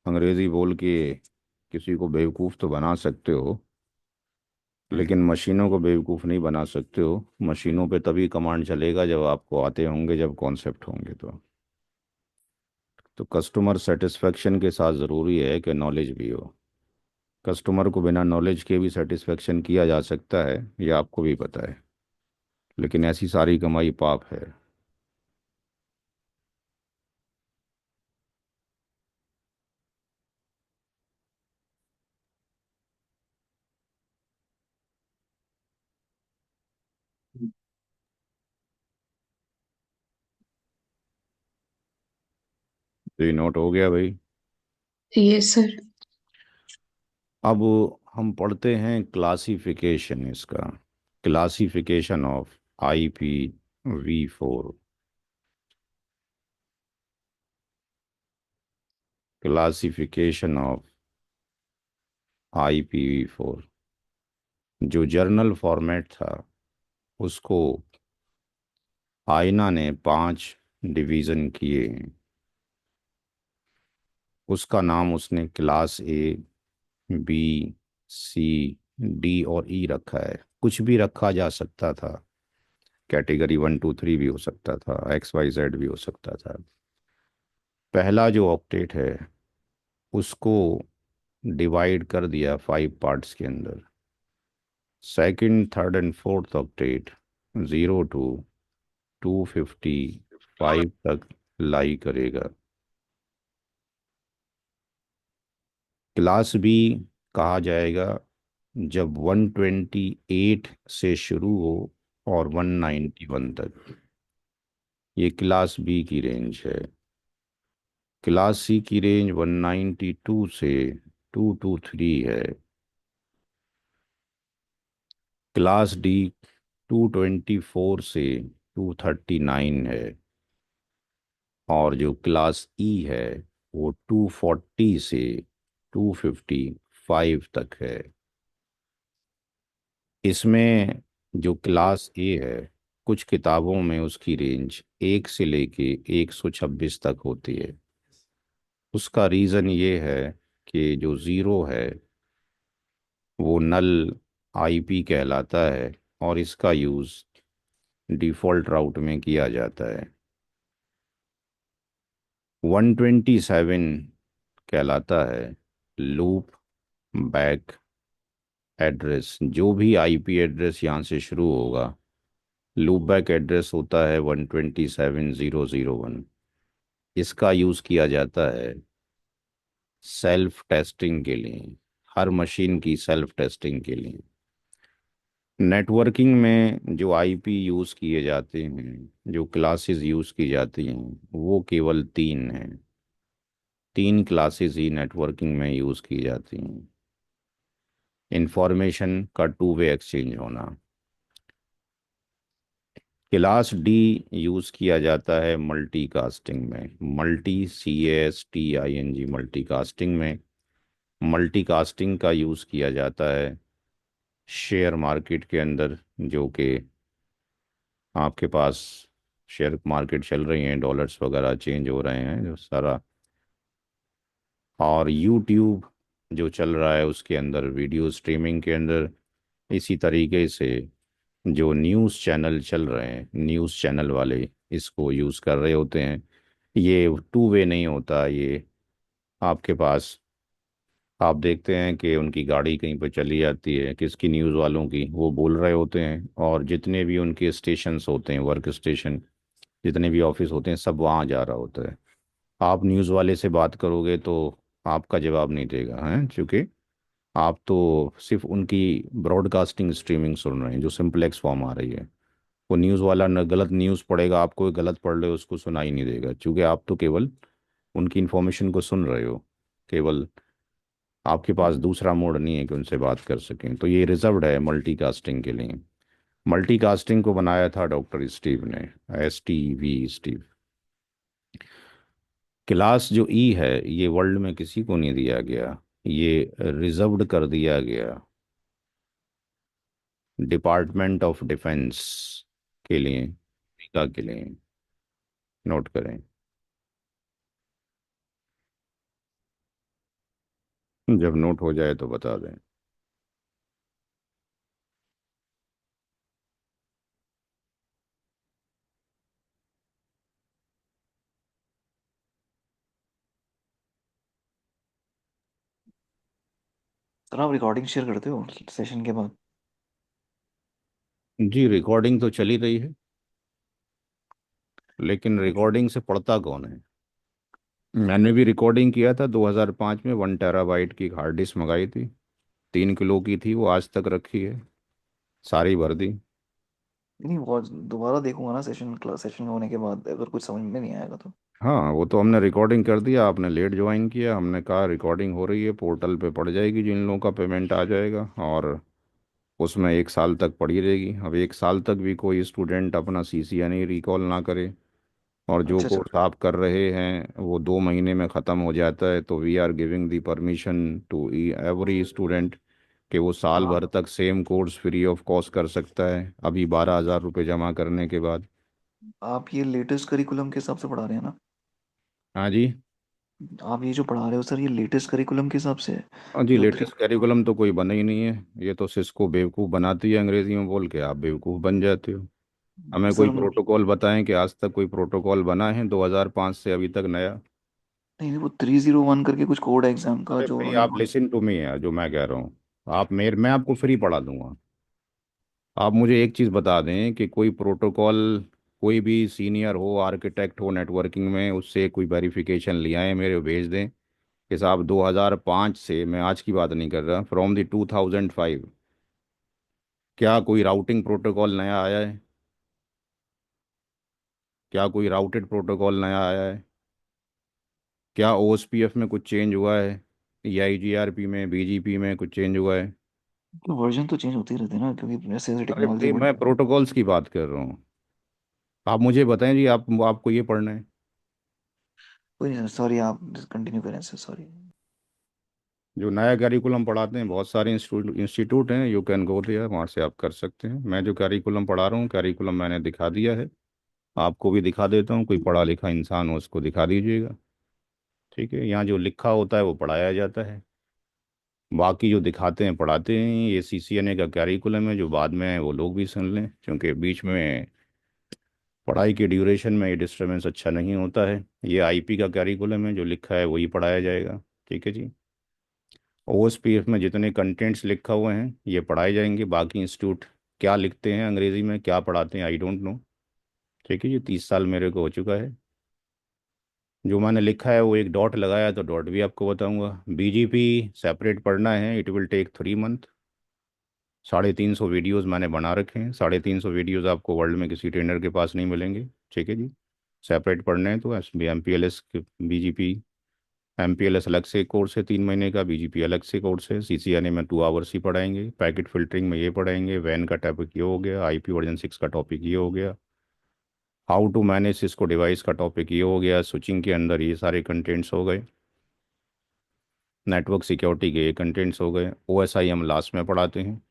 अंग्रेजी बोल के किसी को बेवकूफ़ तो बना सकते हो, लेकिन मशीनों को बेवकूफ़ नहीं बना सकते हो। मशीनों पे तभी कमांड चलेगा जब आपको आते होंगे, जब कॉन्सेप्ट होंगे। तो तो कस्टमर सेटिस्फेक्शन के साथ ज़रूरी है कि नॉलेज भी हो। कस्टमर को बिना नॉलेज के भी सेटिस्फेक्शन किया जा सकता है, ये आपको भी पता है, लेकिन ऐसी सारी कमाई पाप है। तो ये नोट हो गया भाई। Yes sir. अब हम पढ़ते हैं क्लासिफिकेशन इसका, classification of IPv4। Classification of IPv4 जो जर्नल फॉर्मेट था, उसको आयना ने 5 डिवीज़न किए हैं। उसका नाम उसने class A, B, C, D और E रखा है। कुछ भी रखा जा सकता था, कैटेगरी 1 2 3 भी हो सकता था, XYZ भी हो सकता था। पहला जो ऑक्टेट है उसको डिवाइड कर दिया 5 पार्ट्स के अंदर। Second, third and fourth octet 0 to 255 तक लाई करेगा। क्लास बी कहा जाएगा जब 128 से शुरू हो और 191 तक। ये क्लास बी की रेंज है। क्लास सी की रेंज 192 से 223 है। क्लास डी 224 से 239 है। और जो क्लास ई है वो 240 से 255 तक है। इसमें जो क्लास ए है, कुछ किताबों में उसकी रेंज 1 से लेके 126 तक होती है। उसका रीज़न ये है कि जो ज़ीरो है वो नल IP कहलाता है और इसका यूज़ डिफ़ॉल्ट राउट में किया जाता है। 127 कहलाता है लूप बैक एड्रेस। जो भी IP एड्रेस यहाँ से शुरू होगा, लूप बैक एड्रेस होता है 127.0.0.1। इसका यूज़ किया जाता है सेल्फ टेस्टिंग के लिए, हर मशीन की सेल्फ टेस्टिंग के लिए। नेटवर्किंग में जो IP यूज़ किए जाते हैं, जो क्लासेस यूज़ की जाती हैं, वो केवल 3 हैं। 3 क्लासेस ही नेटवर्किंग में यूज़ की जाती हैं। इंफॉर्मेशन का 2 वे एक्सचेंज होना। क्लास डी यूज़ किया जाता है मल्टीकास्टिंग में, मल्टीकास्टिंग में। मल्टीकास्टिंग का यूज़ किया जाता है शेयर मार्केट के अंदर, जो कि आपके पास शेयर मार्केट चल रही हैं, डॉलर्स वगैरह चेंज हो रहे हैं जो सारा। और यूट्यूब जो चल रहा है उसके अंदर, वीडियो स्ट्रीमिंग के अंदर। इसी तरीके से जो न्यूज़ चैनल चल रहे हैं, न्यूज़ चैनल वाले इसको यूज़ कर रहे होते हैं। ये 2 वे नहीं होता। ये आपके पास, आप देखते हैं कि उनकी गाड़ी कहीं पर चली जाती है, किसकी, न्यूज़ वालों की, वो बोल रहे होते हैं, और जितने भी उनके स्टेशंस होते हैं, वर्क स्टेशन, जितने भी ऑफिस होते हैं, सब वहाँ जा रहा होता है। आप न्यूज़ वाले से बात करोगे तो आपका जवाब नहीं देगा, हैं, क्योंकि आप तो सिर्फ उनकी ब्रॉडकास्टिंग स्ट्रीमिंग सुन रहे हैं जो सिंपलेक्स फॉर्म आ रही है। वो न्यूज़ वाला न गलत न्यूज़ पढ़ेगा, आपको गलत पढ़ ले उसको सुनाई नहीं देगा, क्योंकि आप तो केवल उनकी इन्फॉर्मेशन को सुन रहे हो। केवल आपके पास दूसरा मोड नहीं है कि उनसे बात कर सकें। तो ये रिजर्व्ड है मल्टीकास्टिंग के लिए। मल्टीकास्टिंग को बनाया था डॉक्टर स्टीव ने, STV स्टीव। क्लास जो ई है, ये वर्ल्ड में किसी को नहीं दिया गया, ये रिजर्व्ड कर दिया गया डिपार्टमेंट ऑफ डिफेंस के लिए, अमेरिका के लिए। नोट करें। जब नोट हो जाए तो बता दें। सर आप रिकॉर्डिंग शेयर करते हो सेशन के बाद? जी रिकॉर्डिंग तो चली रही है, लेकिन ओके। रिकॉर्डिंग से पढ़ता कौन है? मैंने भी रिकॉर्डिंग किया था 2005 में, 1 टेराबाइट की हार्ड डिस्क मंगाई थी, 3 किलो की थी, वो आज तक रखी है, सारी भर दी। नहीं वो दोबारा देखूंगा ना सेशन, क्लास सेशन होने के बाद, अगर कुछ समझ में नहीं आएगा तो। हाँ वो तो हमने रिकॉर्डिंग कर दिया, आपने लेट ज्वाइन किया, हमने कहा रिकॉर्डिंग हो रही है, पोर्टल पे पड़ जाएगी, जिन लोगों का पेमेंट आ जाएगा, और उसमें 1 साल तक पड़ी रहेगी। अब 1 साल तक भी कोई स्टूडेंट अपना सीसीएनए रिकॉल ना करे, और जो अच्छा अच्छा। कोर्स आप कर रहे हैं वो 2 महीने में ख़त्म हो जाता है, तो we are giving the permission to every student कि वो साल हाँ, भर तक same course free of cost कर सकता है, अभी 12,000 रुपये जमा करने के बाद। आप ये लेटेस्ट करिकुलम के हिसाब से पढ़ा रहे हैं ना? हाँ जी। आप ये जो पढ़ा रहे हो सर, ये लेटेस्ट करिकुलम के हिसाब से है? हाँ जी, जो थ्री। लेटेस्ट कैरिकुलम तो कोई बना ही नहीं है, ये तो सिस्को बेवकूफ़ बनाती है अंग्रेजी में बोल के, आप बेवकूफ़ बन जाते हो। हमें कोई सर प्रोटोकॉल बताएं कि आज तक कोई प्रोटोकॉल बना है 2005 से अभी तक नया। नहीं नहीं, वो 301 करके कुछ कोड है एग्जाम का अरे जो भाई उन्होंने आप लिसन टू मी है, जो मैं कह रहा हूँ, मैं आपको फ्री पढ़ा दूंगा। आप मुझे एक चीज़ बता दें कि कोई प्रोटोकॉल, कोई भी सीनियर हो, आर्किटेक्ट हो नेटवर्किंग में, उससे कोई वेरिफिकेशन ले आए, मेरे भेज दें कि साहब 2005 से, मैं आज की बात नहीं कर रहा, फ्रॉम द 2005 क्या कोई राउटिंग प्रोटोकॉल नया आया है? क्या कोई राउटेड प्रोटोकॉल नया आया है? क्या ओएसपीएफ में कुछ चेंज हुआ है? या आईजीआरपी में, बीजीपी में कुछ चेंज हुआ है? वर्जन तो चेंज होते ही रहते हैं ना, क्योंकि जैसे जैसे अरे टेक्नोलॉजी भाई बढ़। मैं प्रोटोकॉल्स की बात कर रहा हूँ, आप मुझे बताएं जी, आपको ये पढ़ना है? कोई नहीं सर, सॉरी, आप कंटिन्यू करें सर, सॉरी। जो नया कैरिकुलम पढ़ाते हैं, बहुत सारे इंस्टीट्यूट इंस्टीट्यूट हैं, यू कैन गो देयर, वहाँ से आप कर सकते हैं। मैं जो कैरिकुलम पढ़ा रहा हूँ, कैरिकुलम मैंने दिखा दिया है, आपको भी दिखा देता हूँ, कोई पढ़ा लिखा इंसान हो उसको दिखा दीजिएगा। ठीक है, यहाँ जो लिखा होता है वो पढ़ाया जाता है, बाकी जो दिखाते हैं पढ़ाते हैं। ये सीसीएनए का कैरिकुलम है, जो बाद में है वो लोग भी सुन लें, क्योंकि बीच में पढ़ाई के ड्यूरेशन में ये डिस्टरबेंस अच्छा नहीं होता है। ये आईपी का कैरिकुलम है, जो लिखा है वही पढ़ाया जाएगा। ठीक है जी। ओएसपीएफ में जितने कंटेंट्स लिखा हुए हैं ये पढ़ाए जाएंगे, बाकी इंस्टीट्यूट क्या लिखते हैं अंग्रेजी में, क्या पढ़ाते हैं, आई डोंट नो। ठीक है जी, 30 साल मेरे को हो चुका है। जो मैंने लिखा है वो एक डॉट लगाया, तो डॉट भी आपको बताऊंगा। बीजीपी सेपरेट पढ़ना है, it will take 3 month. 350 videos मैंने बना रखे हैं, 350 वीडियोस आपको वर्ल्ड में किसी ट्रेनर के पास नहीं मिलेंगे। ठीक है जी। सेपरेट पढ़ने हैं तो S B M P L S, BGP M P L S अलग से कोर्स है 3 महीने का, बीजीपी अलग से कोर्स है। सीसीएनए में 2 आवर्स ही पढ़ाएंगे, पैकेट फिल्टरिंग में ये पढ़ाएंगे, वैन का टॉपिक ये हो गया, IP वर्जन 6 का टॉपिक ये हो गया, how to manage Cisco device का टॉपिक ये हो गया, स्विचिंग के अंदर ये सारे कंटेंट्स हो गए, नेटवर्क सिक्योरिटी के ये कंटेंट्स हो गए। OSI हम लास्ट में पढ़ाते हैं,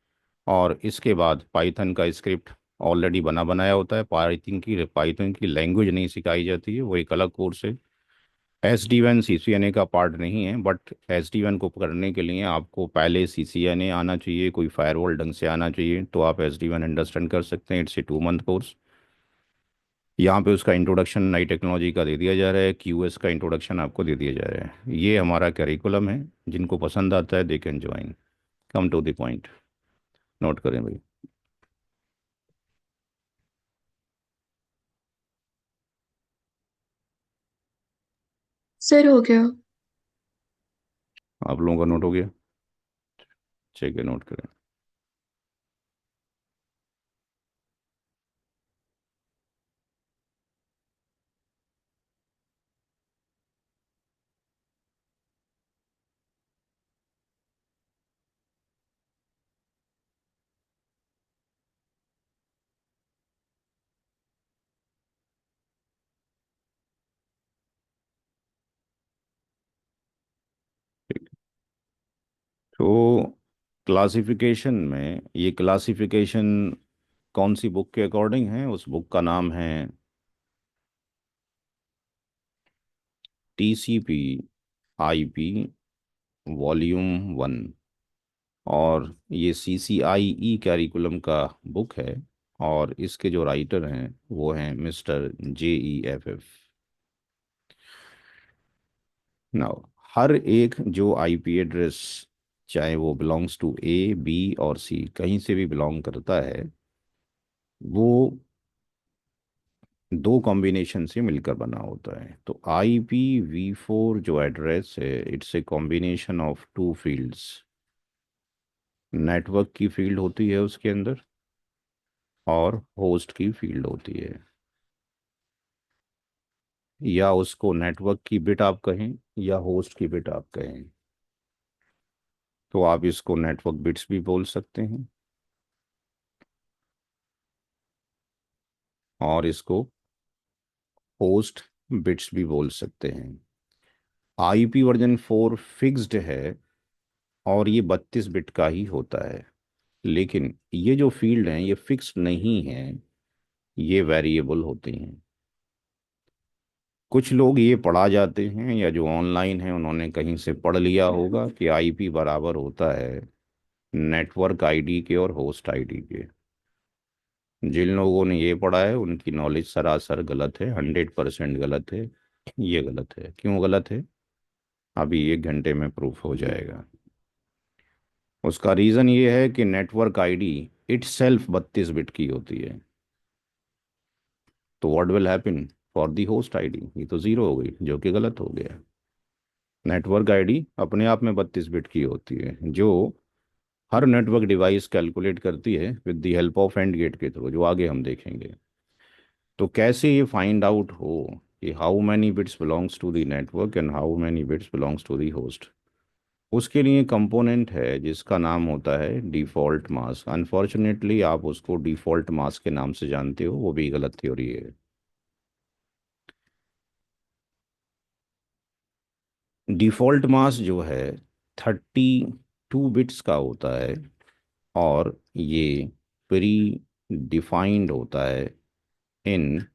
और इसके बाद पाइथन का स्क्रिप्ट ऑलरेडी बना बनाया होता है। पाइथन की लैंग्वेज नहीं सिखाई जाती है, वो एक अलग कोर्स है। SD WAN CCNA का पार्ट नहीं है, बट SD WAN को करने के लिए आपको पहले CCNA आना चाहिए, कोई फायरवॉल ढंग से आना चाहिए, तो आप SD WAN अंडरस्टैंड कर सकते हैं। It's a 2 month course. यहाँ पे उसका इंट्रोडक्शन नई टेक्नोलॉजी का दे दिया जा रहा है, QS का इंट्रोडक्शन आपको दे दिया जा रहा है। ये हमारा करिकुलम है, जिनको पसंद आता है they can join. Come to the point, note करें भाई। सर हो गया। आप लोगों का नोट हो गया? ठीक है, नोट करें। ठीक। तो क्लासिफिकेशन में, ये क्लासिफिकेशन कौन सी बुक के अकॉर्डिंग है? उस बुक का नाम है TCP/IP वॉल्यूम 1, और ये CCIE कैरिकुलम का बुक है, और इसके जो राइटर हैं वो हैं मिस्टर JEFF। नाउ हर एक जो IP एड्रेस चाहे वो बिलोंग्स टू ए, बी और सी, कहीं से भी बिलोंग करता है, वो दो कॉम्बिनेशन से मिलकर बना होता है। तो IPv4 जो एड्रेस है, it's a combination of two fields. Network की फील्ड होती है उसके अंदर, और होस्ट की फील्ड होती है। या उसको नेटवर्क की बिट आप कहें या होस्ट की बिट आप कहें, तो आप इसको नेटवर्क बिट्स भी बोल सकते हैं और इसको होस्ट बिट्स भी बोल सकते हैं। IP वर्जन 4 फिक्स्ड है और ये 32 बिट का ही होता है, लेकिन ये जो फील्ड हैं ये फिक्स्ड नहीं है, ये वेरिएबल होते हैं। कुछ लोग ये पढ़ा जाते हैं या जो ऑनलाइन है उन्होंने कहीं से पढ़ लिया होगा कि IP बराबर होता है नेटवर्क आईडी के और होस्ट आईडी के। जिन लोगों ने ये पढ़ा है उनकी नॉलेज सरासर गलत है, 100% गलत है। ये गलत है, क्यों गलत है, अभी 1 घंटे में प्रूफ हो जाएगा। उसका रीज़न ये है कि network ID it self 32 bit की होती है। तो what will happen for the host ID, ये तो ज़ीरो हो गई, जो कि गलत हो गया। नेटवर्क आईडी अपने आप में 32 बिट की होती है, जो हर नेटवर्क डिवाइस कैलकुलेट करती है with the help of and gate के थ्रू, जो आगे हम देखेंगे। तो कैसे ये फाइंड आउट हो कि how many bits belongs to the network and how many bits belongs to the host, उसके लिए कंपोनेंट है जिसका नाम होता है डिफ़ॉल्ट मास्क। अनफॉर्चुनेटली आप उसको डिफ़ॉल्ट मास्क के नाम से जानते हो, वो भी गलत थ्योरी है। डिफ़ॉल्ट मास्क जो है 32 बिट्स का होता है, और ये प्री डिफाइंड होता है इन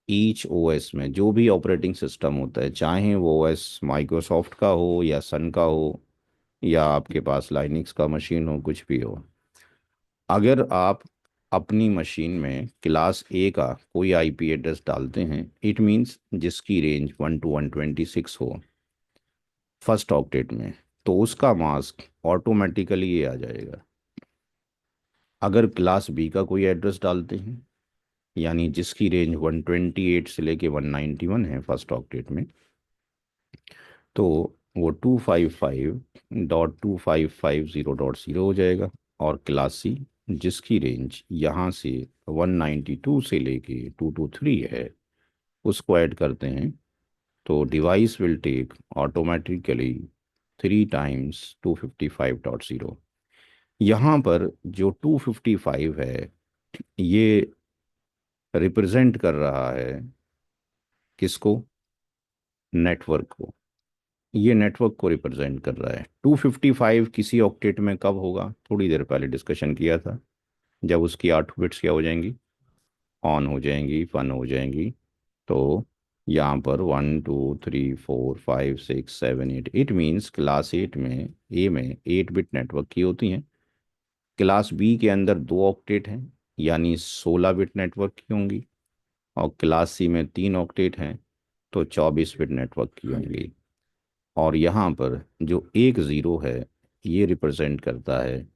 ईच ओएस में। जो भी ऑपरेटिंग सिस्टम होता है, चाहे वो ओएस माइक्रोसॉफ्ट का हो या सन का हो या आपके पास लाइनिक्स का मशीन हो, कुछ भी हो, अगर आप अपनी मशीन में क्लास ए का कोई IP एड्रेस डालते हैं, इट मीन्स जिसकी रेंज 1 to 126 हो फर्स्ट ऑक्टेट में, तो उसका मास्क ऑटोमेटिकली ये आ जाएगा। अगर क्लास बी का कोई एड्रेस डालते हैं, यानी जिसकी रेंज 128 से लेके 191 है फर्स्ट ऑक्टेट में, तो वो 255.2550.0 हो जाएगा। और क्लास सी जिसकी रेंज यहाँ से 192 से लेके 223 है, उसको ऐड करते हैं, तो device will take automatically 3 times 255.0। यहाँ पर जो 255 है, ये रिप्रेजेंट कर रहा है किसको, नेटवर्क को। ये नेटवर्क को रिप्रेजेंट कर रहा है। 255 किसी ऑक्टेट में कब होगा, थोड़ी देर पहले डिस्कशन किया था, जब उसकी 8 बिट्स क्या हो जाएंगी, ऑन हो जाएंगी, फन हो जाएंगी। तो यहाँ पर 1 2 3 4 5 6 7 8, इट मीन्स क्लास 8 में, ए में 8 बिट नेटवर्क की होती हैं। क्लास बी के अंदर 2 ऑक्टेट हैं, यानी 16 बिट नेटवर्क की होंगी। और क्लास सी में 3 ऑक्टेट हैं, तो 24 बिट नेटवर्क की होंगी। और यहाँ पर जो एक ज़ीरो है, ये रिप्रेजेंट करता है,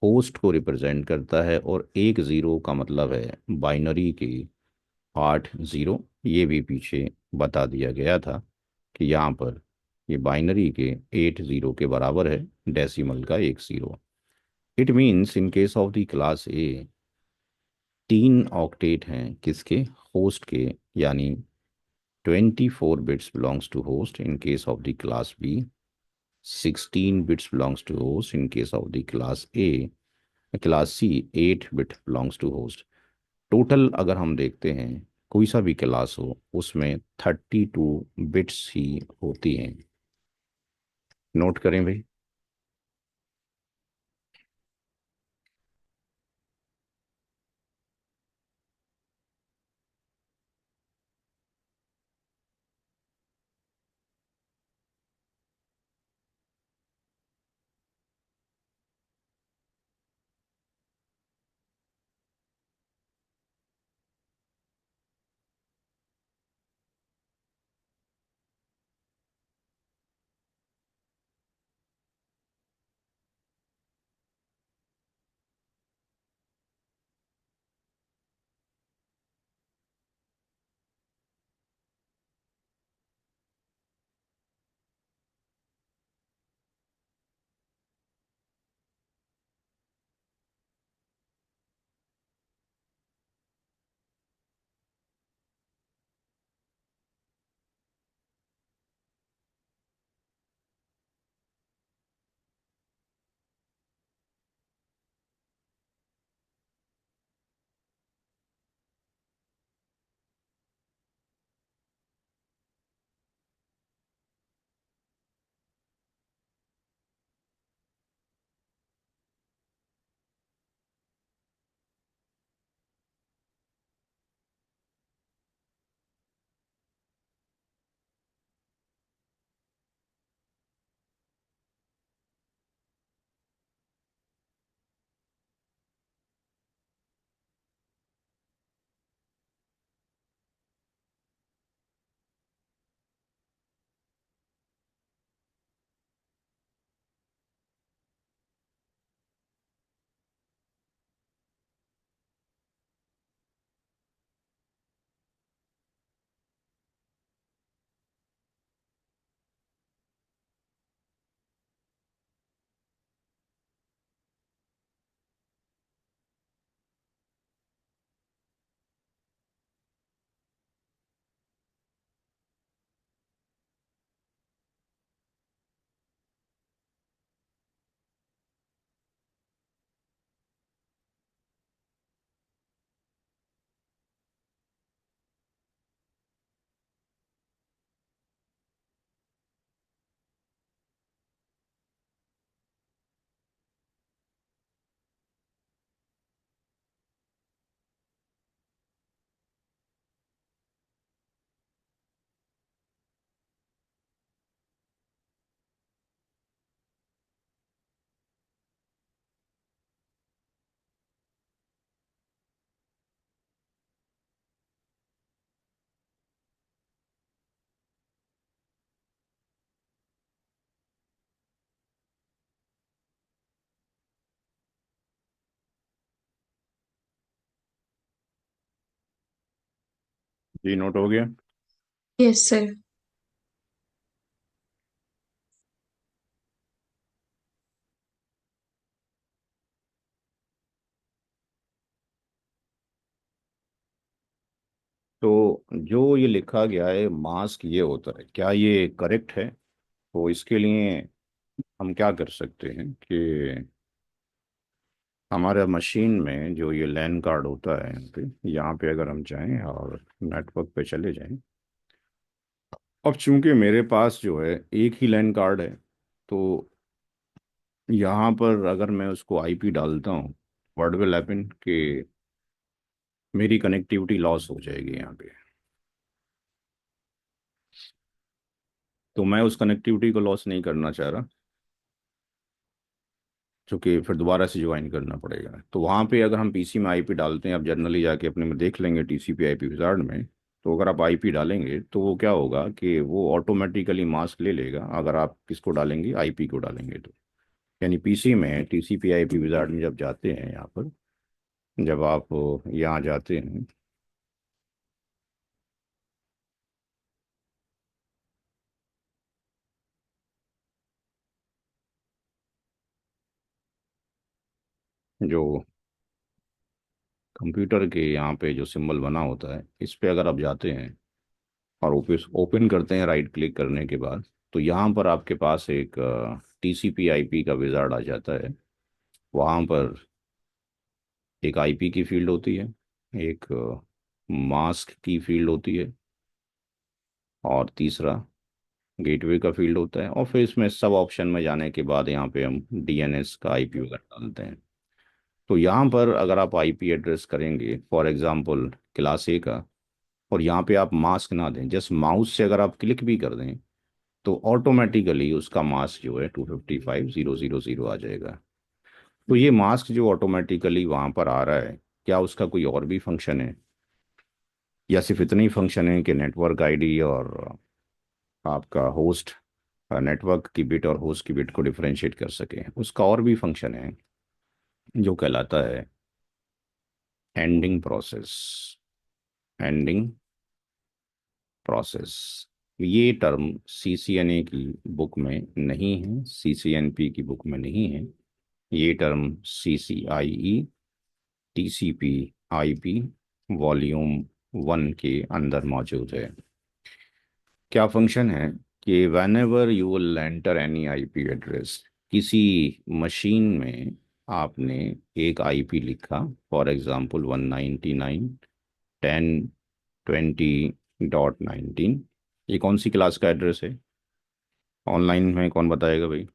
होस्ट को रिप्रेजेंट करता है, और एक ज़ीरो का मतलब है बाइनरी की 8 0। ये भी पीछे बता दिया गया था कि यहाँ पर ये बाइनरी के 8 0 के बराबर है, डेसिमल का 1 0। It means in case of the class A 3 octet हैं किसके, होस्ट के, यानी 24 bits belongs to host in case of the class B, 16 bits belongs to host in case of the class A, class C 8 bit belongs to host। Total अगर हम देखते हैं, कोई सा भी क्लास हो उसमें 32 बिट्स ही होती हैं। नोट करें भाई। जी नोट हो गया। Yes sir. तो जो ये लिखा गया है मास्क ये होता है, क्या ये करेक्ट है? तो इसके लिए हम क्या कर सकते हैं कि हमारे मशीन में जो ये लैन कार्ड होता है यहाँ पे अगर हम जाएं और नेटवर्क पे चले जाएं। अब चूंकि मेरे पास जो है एक ही लैन कार्ड है, तो यहाँ पर अगर मैं उसको आईपी डालता हूँ, व्हाट विल हैपन कि मेरी कनेक्टिविटी लॉस हो जाएगी यहाँ पे। तो मैं उस कनेक्टिविटी को लॉस नहीं करना चाह रहा, क्योंकि फिर दोबारा से ज्वाइन करना पड़ेगा। तो वहाँ पे अगर हम पीसी में आईपी डालते हैं, आप जनरली जाके अपने में देख लेंगे टीसीपी आईपी विजार्ड में। तो अगर आप आईपी डालेंगे तो वो क्या होगा कि वो ऑटोमेटिकली मास्क ले लेगा, अगर आप किसको डालेंगे, आईपी को डालेंगे तो। यानी पीसी में टीसीपी आईपी विजार्ड में जब जाते हैं यहाँ पर, जब आप यहाँ जाते हैं, जो कंप्यूटर के यहाँ पे जो सिंबल बना होता है इस पे अगर आप जाते हैं और ऑफिस ओपन करते हैं राइट क्लिक करने के बाद, तो यहाँ पर आपके पास एक टीसीपी आईपी का विजार्ड आ जाता है। वहाँ पर एक आईपी की फील्ड होती है, एक मास्क की फील्ड होती है, और तीसरा गेटवे का फील्ड होता है। और फिर इसमें सब ऑप्शन में जाने के बाद यहाँ पे हम डीएनएस का आईपी वगैरह डालते हैं। तो यहाँ पर अगर आप आईपी एड्रेस करेंगे फॉर एग्जांपल क्लास ए का, और यहाँ पे आप मास्क ना दें, जस्ट माउस से अगर आप क्लिक भी कर दें, तो ऑटोमेटिकली उसका मास्क जो है 255000 आ जाएगा। तो ये मास्क जो ऑटोमेटिकली वहाँ पर आ रहा है, क्या उसका कोई और भी फंक्शन है, या सिर्फ इतना ही फंक्शन है कि नेटवर्क आईडी और आपका होस्ट, नेटवर्क की बिट और होस्ट की बिट को डिफरेंशिएट कर सके? उसका और भी फंक्शन है जो कहलाता है एंडिंग प्रोसेस। एंडिंग प्रोसेस, ये टर्म सीसीएनए की बुक में नहीं है, सीसीएनपी की बुक में नहीं है। ये term CCIE TCP IP volume 1 के अंदर मौजूद है। क्या फंक्शन है कि when ever you will enter any IP address, किसी मशीन में आपने एक आईपी लिखा, फॉर एग्जांपल 199.10.20.19, ये कौन सी क्लास का एड्रेस है? ऑनलाइन में कौन बताएगा भाई?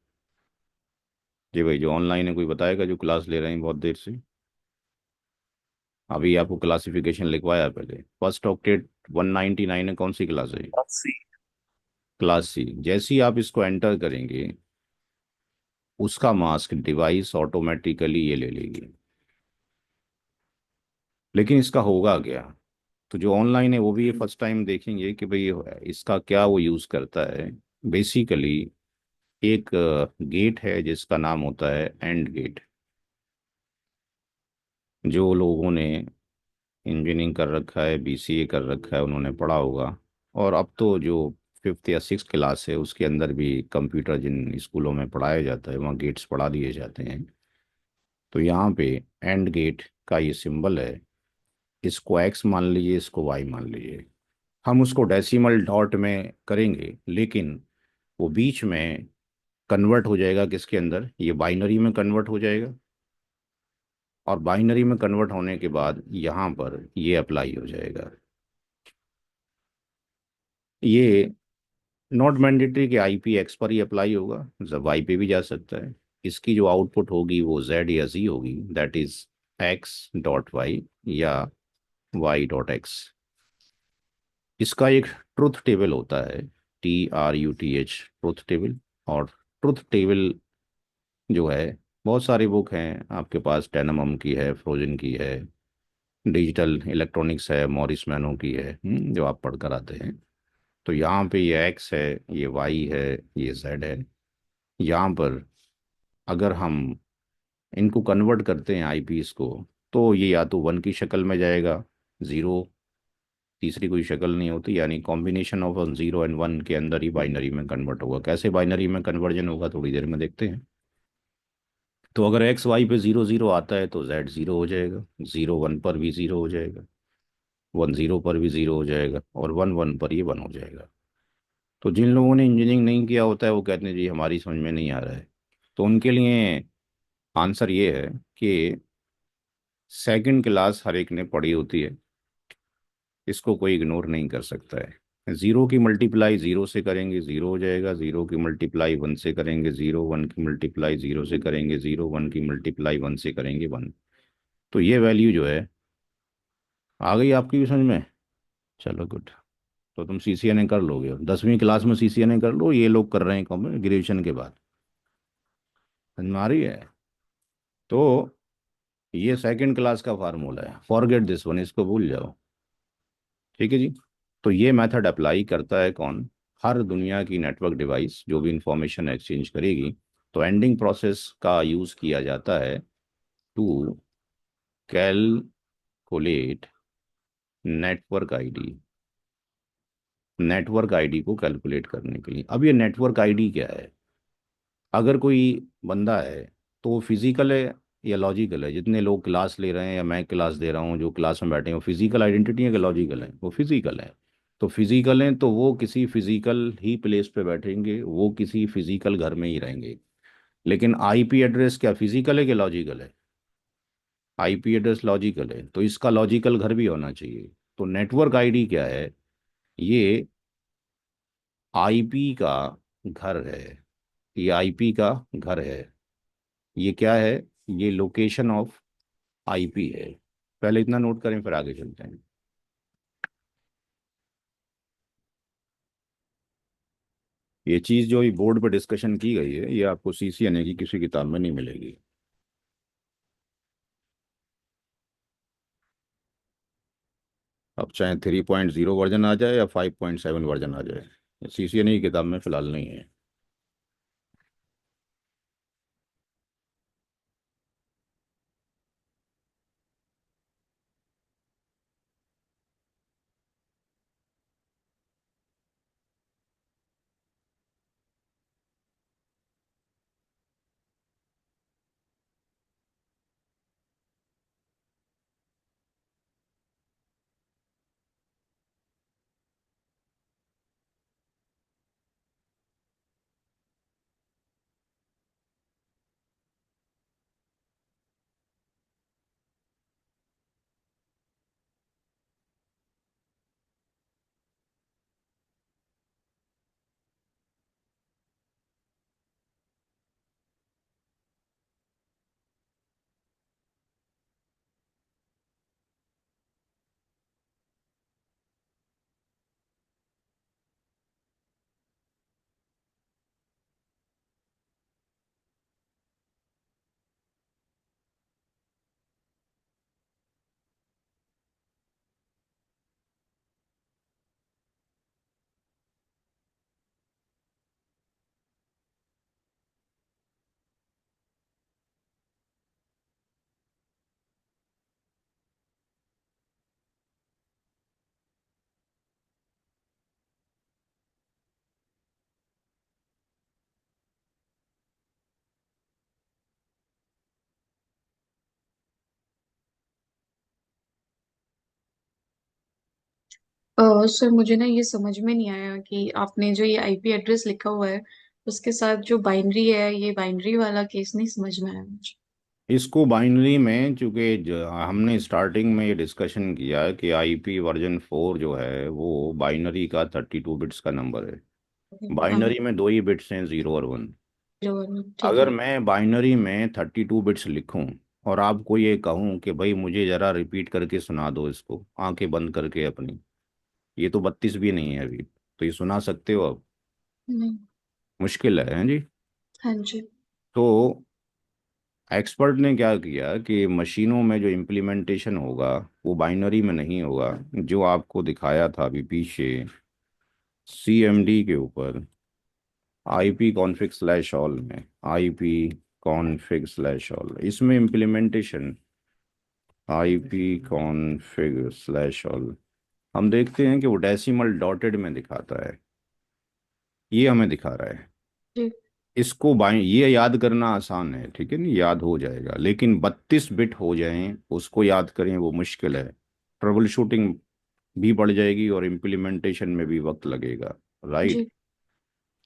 जी भाई, जो ऑनलाइन है कोई बताएगा, जो क्लास ले रहे हैं बहुत देर से? अभी आपको क्लासिफिकेशन लिखवाया पहले, फर्स्ट ऑक्टेट 199 है, कौन सी क्लास है? सी। Class C. जैसे ही आप इसको एंटर करेंगे, उसका मास्क डिवाइस ऑटोमेटिकली ये ले लेगी। लेकिन इसका होगा क्या? तो जो ऑनलाइन है वो भी ये फर्स्ट टाइम देखेंगे कि भाई इसका क्या वो यूज़ करता है। बेसिकली एक गेट है जिसका नाम होता है एंड गेट। जो लोगों ने इंजीनियरिंग कर रखा है, बीसीए कर रखा है, उन्होंने पढ़ा होगा। और अब तो जो फिफ्थ या सिक्स क्लास है उसके अंदर भी कंप्यूटर जिन स्कूलों में पढ़ाया जाता है वहाँ गेट्स पढ़ा दिए जाते हैं। तो यहाँ पे एंड गेट का ये सिंबल है, इसको एक्स मान लीजिए, इसको वाई मान लीजिए। हम उसको डेसिमल डॉट में करेंगे, लेकिन वो बीच में कन्वर्ट हो जाएगा किसके अंदर, ये बाइनरी में कन्वर्ट हो जाएगा। और बाइनरी में कन्वर्ट होने के बाद यहाँ पर ये अप्लाई हो जाएगा। ये नॉट मैंडेटरी कि आईपी एक्स पर ही अप्लाई होगा, जब वाई पे भी जा सकता है। इसकी जो आउटपुट होगी वो जेड या जी होगी, दैट इज x.y या y.x। इसका एक ट्रुथ टेबल होता है, TRUTH, ट्रुथ टेबल। और ट्रुथ टेबल जो है, बहुत सारी बुक हैं आपके पास, टेनमम की है, फ्रोजन की है, डिजिटल इलेक्ट्रॉनिक्स है, मॉरिस मैनो की है, जो आप पढ़ कर आते हैं। तो यहाँ पे ये एक्स है, ये वाई है, ये जेड है। यहाँ पर अगर हम इनको कन्वर्ट करते हैं आईपीस को, तो ये या तो वन की शक्ल में जाएगा, ज़ीरो तीसरी कोई शक्ल नहीं होती, यानी कॉम्बिनेशन ऑफ 0 और 1 के अंदर ही बाइनरी में कन्वर्ट होगा। कैसे बाइनरी में कन्वर्जन होगा थोड़ी देर में देखते हैं। तो अगर एक्स वाई पे 0 0 आता है तो जेड 0 हो जाएगा, 0 1 पर भी 0 हो जाएगा, 1 0 पर भी 0 हो जाएगा, और 1 1 पर ये 1 हो जाएगा। तो जिन लोगों ने इंजीनियरिंग नहीं किया होता है वो कहते हैं जी हमारी समझ में नहीं आ रहा है, तो उनके लिए आंसर ये है कि सेकंड क्लास हर एक ने पढ़ी होती है, इसको कोई इग्नोर नहीं कर सकता है। 0 की मल्टीप्लाई 0 से करेंगे 0 हो जाएगा, 0 की मल्टीप्लाई 1 से करेंगे 0, 1 की मल्टीप्लाई 0 से करेंगे 0, 1 की मल्टीप्लाई 1 से करेंगे 1। तो ये वैल्यू जो है आ गई आपकी भी समझ में। चलो गुड। तो तुम सीसीएनए कर लोगे, 10वीं क्लास में सीसीएनए कर लो, ये लोग कर रहे हैं ग्रेजुएशन के बाद। समझ में आ रही है। तो ये सेकंड क्लास का फार्मूला है, फॉरगेट दिस वन, इसको भूल जाओ। ठीक है जी। तो ये मेथड अप्लाई करता है कौन? हर दुनिया की नेटवर्क डिवाइस जो भी इंफॉर्मेशन एक्सचेंज करेगी, तो एंडिंग प्रोसेस का यूज किया जाता है to calculate network ID. Network ID को कैलकुलेट करने के लिए, अब ये नेटवर्क आईडी क्या है? अगर कोई बंदा है तो वो फिजिकल है या लॉजिकल है? जितने लोग क्लास ले रहे हैं या मैं क्लास दे रहा हूँ, जो क्लास में बैठे हैं, वो फिजिकल आइडेंटिटी है कि लॉजिकल है? वो फिजिकल है। तो फिजिकल हैं तो वो किसी फिजिकल ही प्लेस पे बैठेंगे, वो किसी फिजिकल घर में ही रहेंगे। लेकिन आईपी एड्रेस क्या फिजिकल है कि लॉजिकल है? आईपी एड्रेस लॉजिकल है, तो इसका लॉजिकल घर भी होना चाहिए। तो नेटवर्क आईडी क्या है? ये आईपी का घर है। ये आईपी का घर है। ये क्या है? ये लोकेशन ऑफ आईपी है। पहले इतना नोट करें फिर आगे चलते हैं। ये चीज़ जो बोर्ड पर डिस्कशन की गई है ये आपको सीसीएनए की किसी किताब में नहीं मिलेगी। अब चाहे 3.0 वर्जन आ जाए या 5.7 वर्जन आ जाए, सीसीएनए की किताब में फिलहाल नहीं है। सर मुझे ना ये समझ में नहीं आया कि आपने जो ये आईपी एड्रेस लिखा हुआ है उसके साथ जो बाइनरी है, ये बाइनरी वाला केस नहीं समझ में आया मुझे। इसको बाइनरी में, चूंकि हमने स्टार्टिंग में ये डिस्कशन किया कि आईपी वर्जन 4 जो है वो बाइनरी का 32 बिट्स का नंबर है। हाँ, बाइनरी में दो ही बिट्स हैं, 0 और 1। ठीक अगर है। मैं बाइनरी में 32 बिट्स लिखूं और आपको ये कहूं कि भाई मुझे ज़रा रिपीट करके सुना दो इसको आंखें बंद करके अपनी, ये तो 32 भी नहीं है अभी, तो ये सुना सकते हो अब? नहीं। मुश्किल है, हैं जी। हाँ जी। तो एक्सपर्ट ने क्या किया कि मशीनों में जो इम्प्लीमेंटेशन होगा वो बाइनरी में नहीं होगा, जो आपको दिखाया था अभी पीछे सीएमडी के ऊपर, आईपी कॉन्फ़िग स्लैश ऑल में, आईपी कॉन्फ़िग स्लैश ऑल, इसमें implementation IP config slash all हम देखते हैं कि वो डेसिमल डॉटेड में दिखाता है, ये हमें दिखा रहा है। जी। इसको बाई ये याद करना आसान है, ठीक है, नहीं याद हो जाएगा, लेकिन 32 बिट हो जाएं उसको याद करें वो मुश्किल है। ट्रबल शूटिंग भी बढ़ जाएगी और इम्प्लीमेंटेशन में भी वक्त लगेगा। राइट। जी।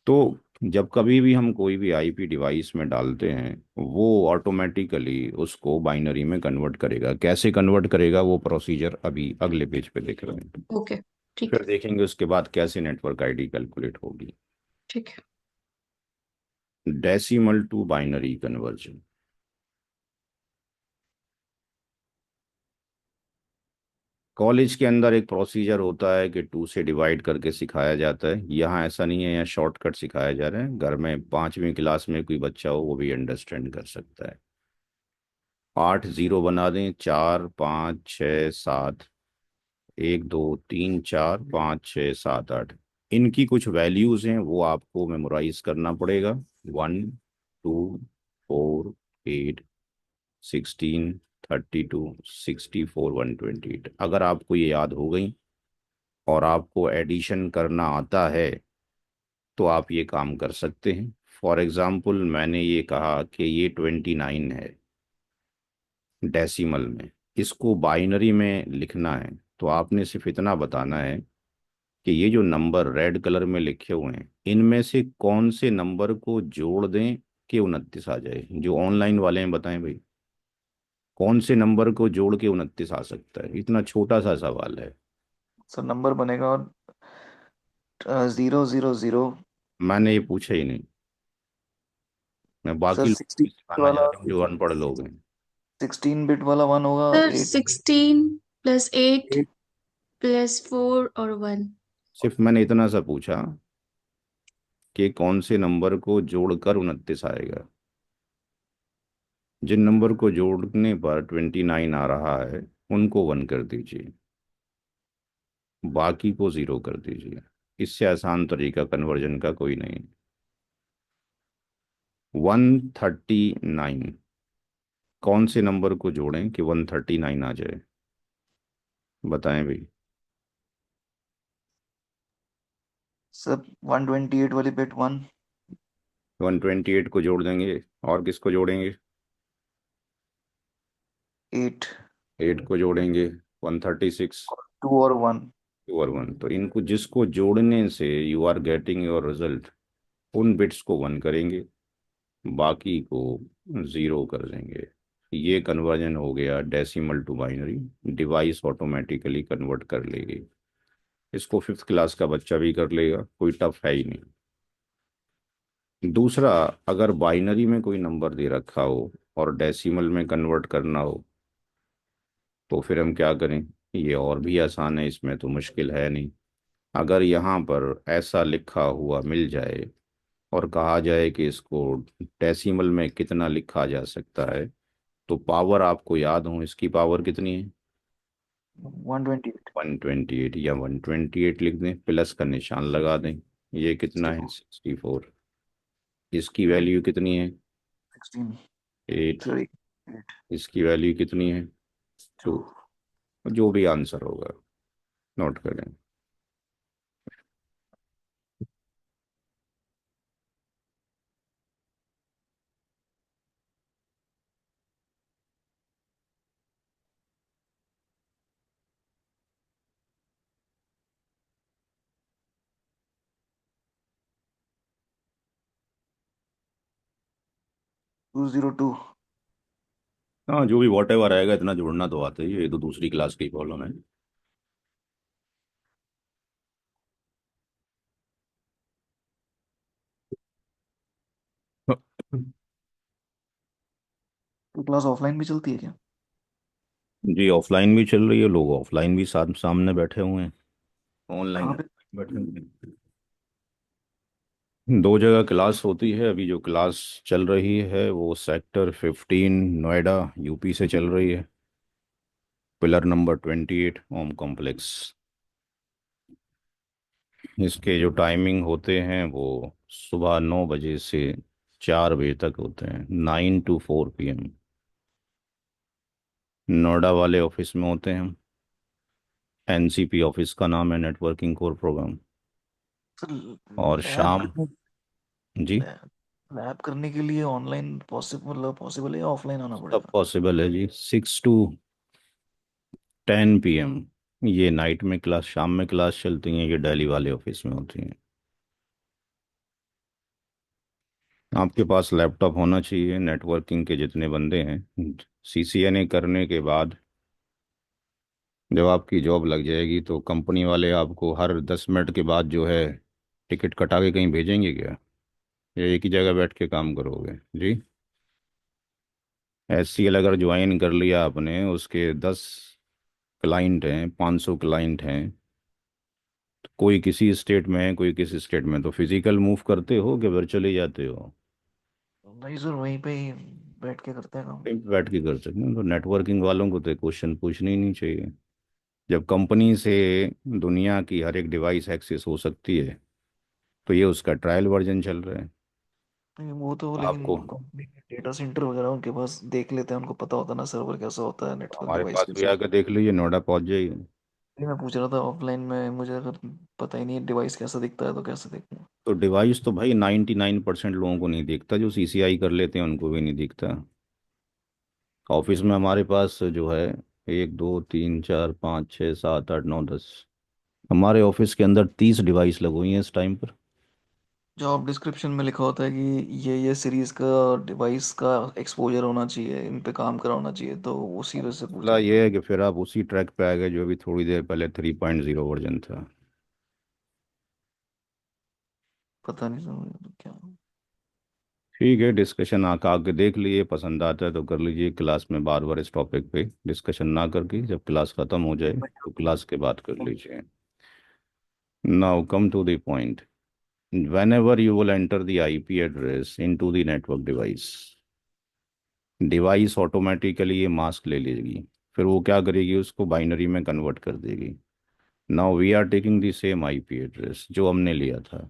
तो जब कभी भी हम कोई भी आईपी डिवाइस में डालते हैं, वो ऑटोमेटिकली उसको बाइनरी में कन्वर्ट करेगा। कैसे कन्वर्ट करेगा वो प्रोसीजर अभी अगले पेज पे देख रहे हैं। ओके। ठीक फिर है। देखेंगे उसके बाद कैसे नेटवर्क आईडी कैलकुलेट होगी। ठीक है। Decimal to binary conversion. College के अंदर एक प्रोसीजर होता है कि 2 से डिवाइड करके सिखाया जाता है। यहाँ ऐसा नहीं है, यहाँ शॉर्टकट सिखाया जा रहा है। घर में 5वीं क्लास में कोई बच्चा हो वो भी अंडरस्टैंड कर सकता है। 8 जीरो बना दें, 4 5 6 7, 1 2 3 4 5 6 7 8। इनकी कुछ वैल्यूज हैं वो आपको मेमोराइज करना पड़ेगा। 1 2 4 8 16 32 64 128। अगर आपको ये याद हो गई और आपको एडिशन करना आता है तो आप ये काम कर सकते हैं। फॉर एग्जाम्पल मैंने ये कहा कि ये 29 है डेसिमल में, इसको बाइनरी में लिखना है। तो आपने सिर्फ इतना बताना है कि ये जो नंबर रेड कलर में लिखे हुए हैं इनमें से कौन से नंबर को जोड़ दें कि 29 आ जाए। जो ऑनलाइन वाले हैं बताएं भाई, कौन से नंबर को जोड़ के 29 आ सकता है। इतना छोटा सा सवाल है। सर नंबर बनेगा 0 0 0। मैंने ये पूछा ही नहीं, मैं सर बाकी लोगों को 16 भी बिट सिखाना वाला, चाह रहा हूँ जो अनपढ़ लोग हैं। 16 बिट वाला 1 होगा। सर 8 16 + 8 8 +4 और 1। सिर्फ मैंने इतना सा पूछा कि कौन से नंबर को जोड़कर 29 आएगा। जिन नंबर को जोड़ने पर 29 आ रहा है उनको 1 कर दीजिए, बाकी को 0 कर दीजिए। इससे आसान तरीका कन्वर्जन का कोई नहीं। 139, कौन से नंबर को जोड़ें कि 139 आ जाए, बताएं भाई। सर 128 वाली बिट 1। 128 को जोड़ देंगे, और किसको जोड़ेंगे? 8 8 को जोड़ेंगे, 136, 2 और 1। 2 और 1। तो इनको जिसको जोड़ने से you are getting your result, उन बिट्स को 1 करेंगे, बाकी को 0 कर देंगे। ये कन्वर्जन हो गया decimal to binary. Device automatically convert कर लेगी। इसको 5th क्लास का बच्चा भी कर लेगा, कोई टफ है ही नहीं। दूसरा, अगर बाइनरी में कोई नंबर दे रखा हो और डेसिमल में कन्वर्ट करना हो तो फिर हम क्या करें? ये और भी आसान है, इसमें तो मुश्किल है नहीं। अगर यहाँ पर ऐसा लिखा हुआ मिल जाए और कहा जाए कि इसको डेसिमल में कितना लिखा जा सकता है, तो पावर आपको याद हो, इसकी पावर कितनी है? 128। 128, या 128 लिख दें, प्लस का निशान लगा दें। ये कितना है? 64। 64। इसकी वैल्यू कितनी है? 16। 8। सॉरी 8। इसकी वैल्यू कितनी है? 2। 2। जो भी आंसर होगा नोट करें। 202। हाँ, जो भी वॉट एवर आएगा, इतना जोड़ना तो आता ही है, ये तो दूसरी क्लास की प्रॉब्लम है। तो क्लास ऑफलाइन भी चलती है क्या? जी ऑफलाइन भी चल रही है, लोग ऑफलाइन भी साथ सामने बैठे हुए हैं, ऑनलाइन कहाँ पे? बैठे हुए हैं। 2 जगह क्लास होती है। अभी जो क्लास चल रही है वो सेक्टर 15 नोएडा यूपी से चल रही है, पिलर नंबर 28 होम कॉम्प्लेक्स। इसके जो टाइमिंग होते हैं वो सुबह 9 बजे से 4 बजे तक होते हैं, 9 to 4 PM। नोएडा वाले ऑफिस में होते हैं हम। एनसीपी ऑफिस का नाम है, नेटवर्किंग कोर प्रोग्राम। सर और लैब शाम। करने जी। लैब करने के लिए ऑनलाइन पॉसिबल है या ऑफलाइन आना सब पड़ेगा? पॉसिबल है जी, 6 to 10 PM। ये नाइट में क्लास, शाम में क्लास चलती हैं, ये दिल्ली वाले ऑफिस में होती हैं। आपके पास लैपटॉप होना चाहिए। नेटवर्किंग के जितने बंदे हैं, सीसीएनए करने के बाद जब आपकी जॉब लग जाएगी तो कंपनी वाले आपको हर 10 मिनट के बाद जो है टिकट कटा के कहीं भेजेंगे क्या? या एक ही जगह बैठ के काम करोगे जी? एचसीएल अगर ज्वाइन कर लिया आपने, उसके 10 क्लाइंट हैं, 500 क्लाइंट हैं, तो कोई किसी स्टेट में है, कोई किसी स्टेट में, तो फिजिकल मूव करते हो कि वर्चुअली जाते हो? नहीं सर, वहीं पे ही बैठ के करते हैं काम। कहीं पे बैठ के कर सकते हैं। तो नेटवर्किंग वालों को तो क्वेश्चन पूछने ही नहीं चाहिए। जब कंपनी से दुनिया की हर एक डिवाइस एक्सेस हो सकती है, तो ये उसका ट्रायल वर्जन चल रहा है। नहीं वो तो, लेकिन आपको कंपनी के डेटा सेंटर वगैरह उनके पास देख लेते हैं, उनको पता होता है ना सर्वर कैसा होता है, नेटवर्क हमारे डिवाइस पास भी कैसा होता आकर देख लीजिए, नोएडा पहुंच जाइए। है। मैं पूछ रहा था ऑफलाइन में, मुझे अगर पता ही नहीं डिवाइस कैसा दिखता है तो कैसे देखूँ? तो डिवाइस तो भाई 99% लोगों को नहीं दिखता, जो सीसीआई कर लेते हैं उनको भी नहीं दिखता। ऑफिस में हमारे पास जो है, 1 2 3 4 5 6 7 8 9 10, हमारे ऑफिस के अंदर 30 डिवाइस लगी हुई हैं इस टाइम पर। जॉब डिस्क्रिप्शन में लिखा होता है कि ये सीरीज का डिवाइस का एक्सपोजर होना चाहिए, इन पे काम करा होना चाहिए, तो उसी वजह से पूछ मसला रहा ये था। है कि फिर आप उसी ट्रैक पे आ गए जो अभी थोड़ी देर पहले 3.0 वर्जन था। पता नहीं सर मुझे तो क्या। ठीक है, डिस्कशन आके आगे देख लीजिए, पसंद आता है तो कर लीजिए। क्लास में बार बार इस टॉपिक पे डिस्कशन ना करके जब क्लास ख़त्म हो जाए तो क्लास के बाद कर लीजिए। Now come to the point. whenever you will enter the IP address into the network device, device automatically ये मास्क ले लेगी। फिर वो क्या करेगी, उसको बाइनरी में कन्वर्ट कर देगी। Now we are taking the same IP address जो हमने लिया था।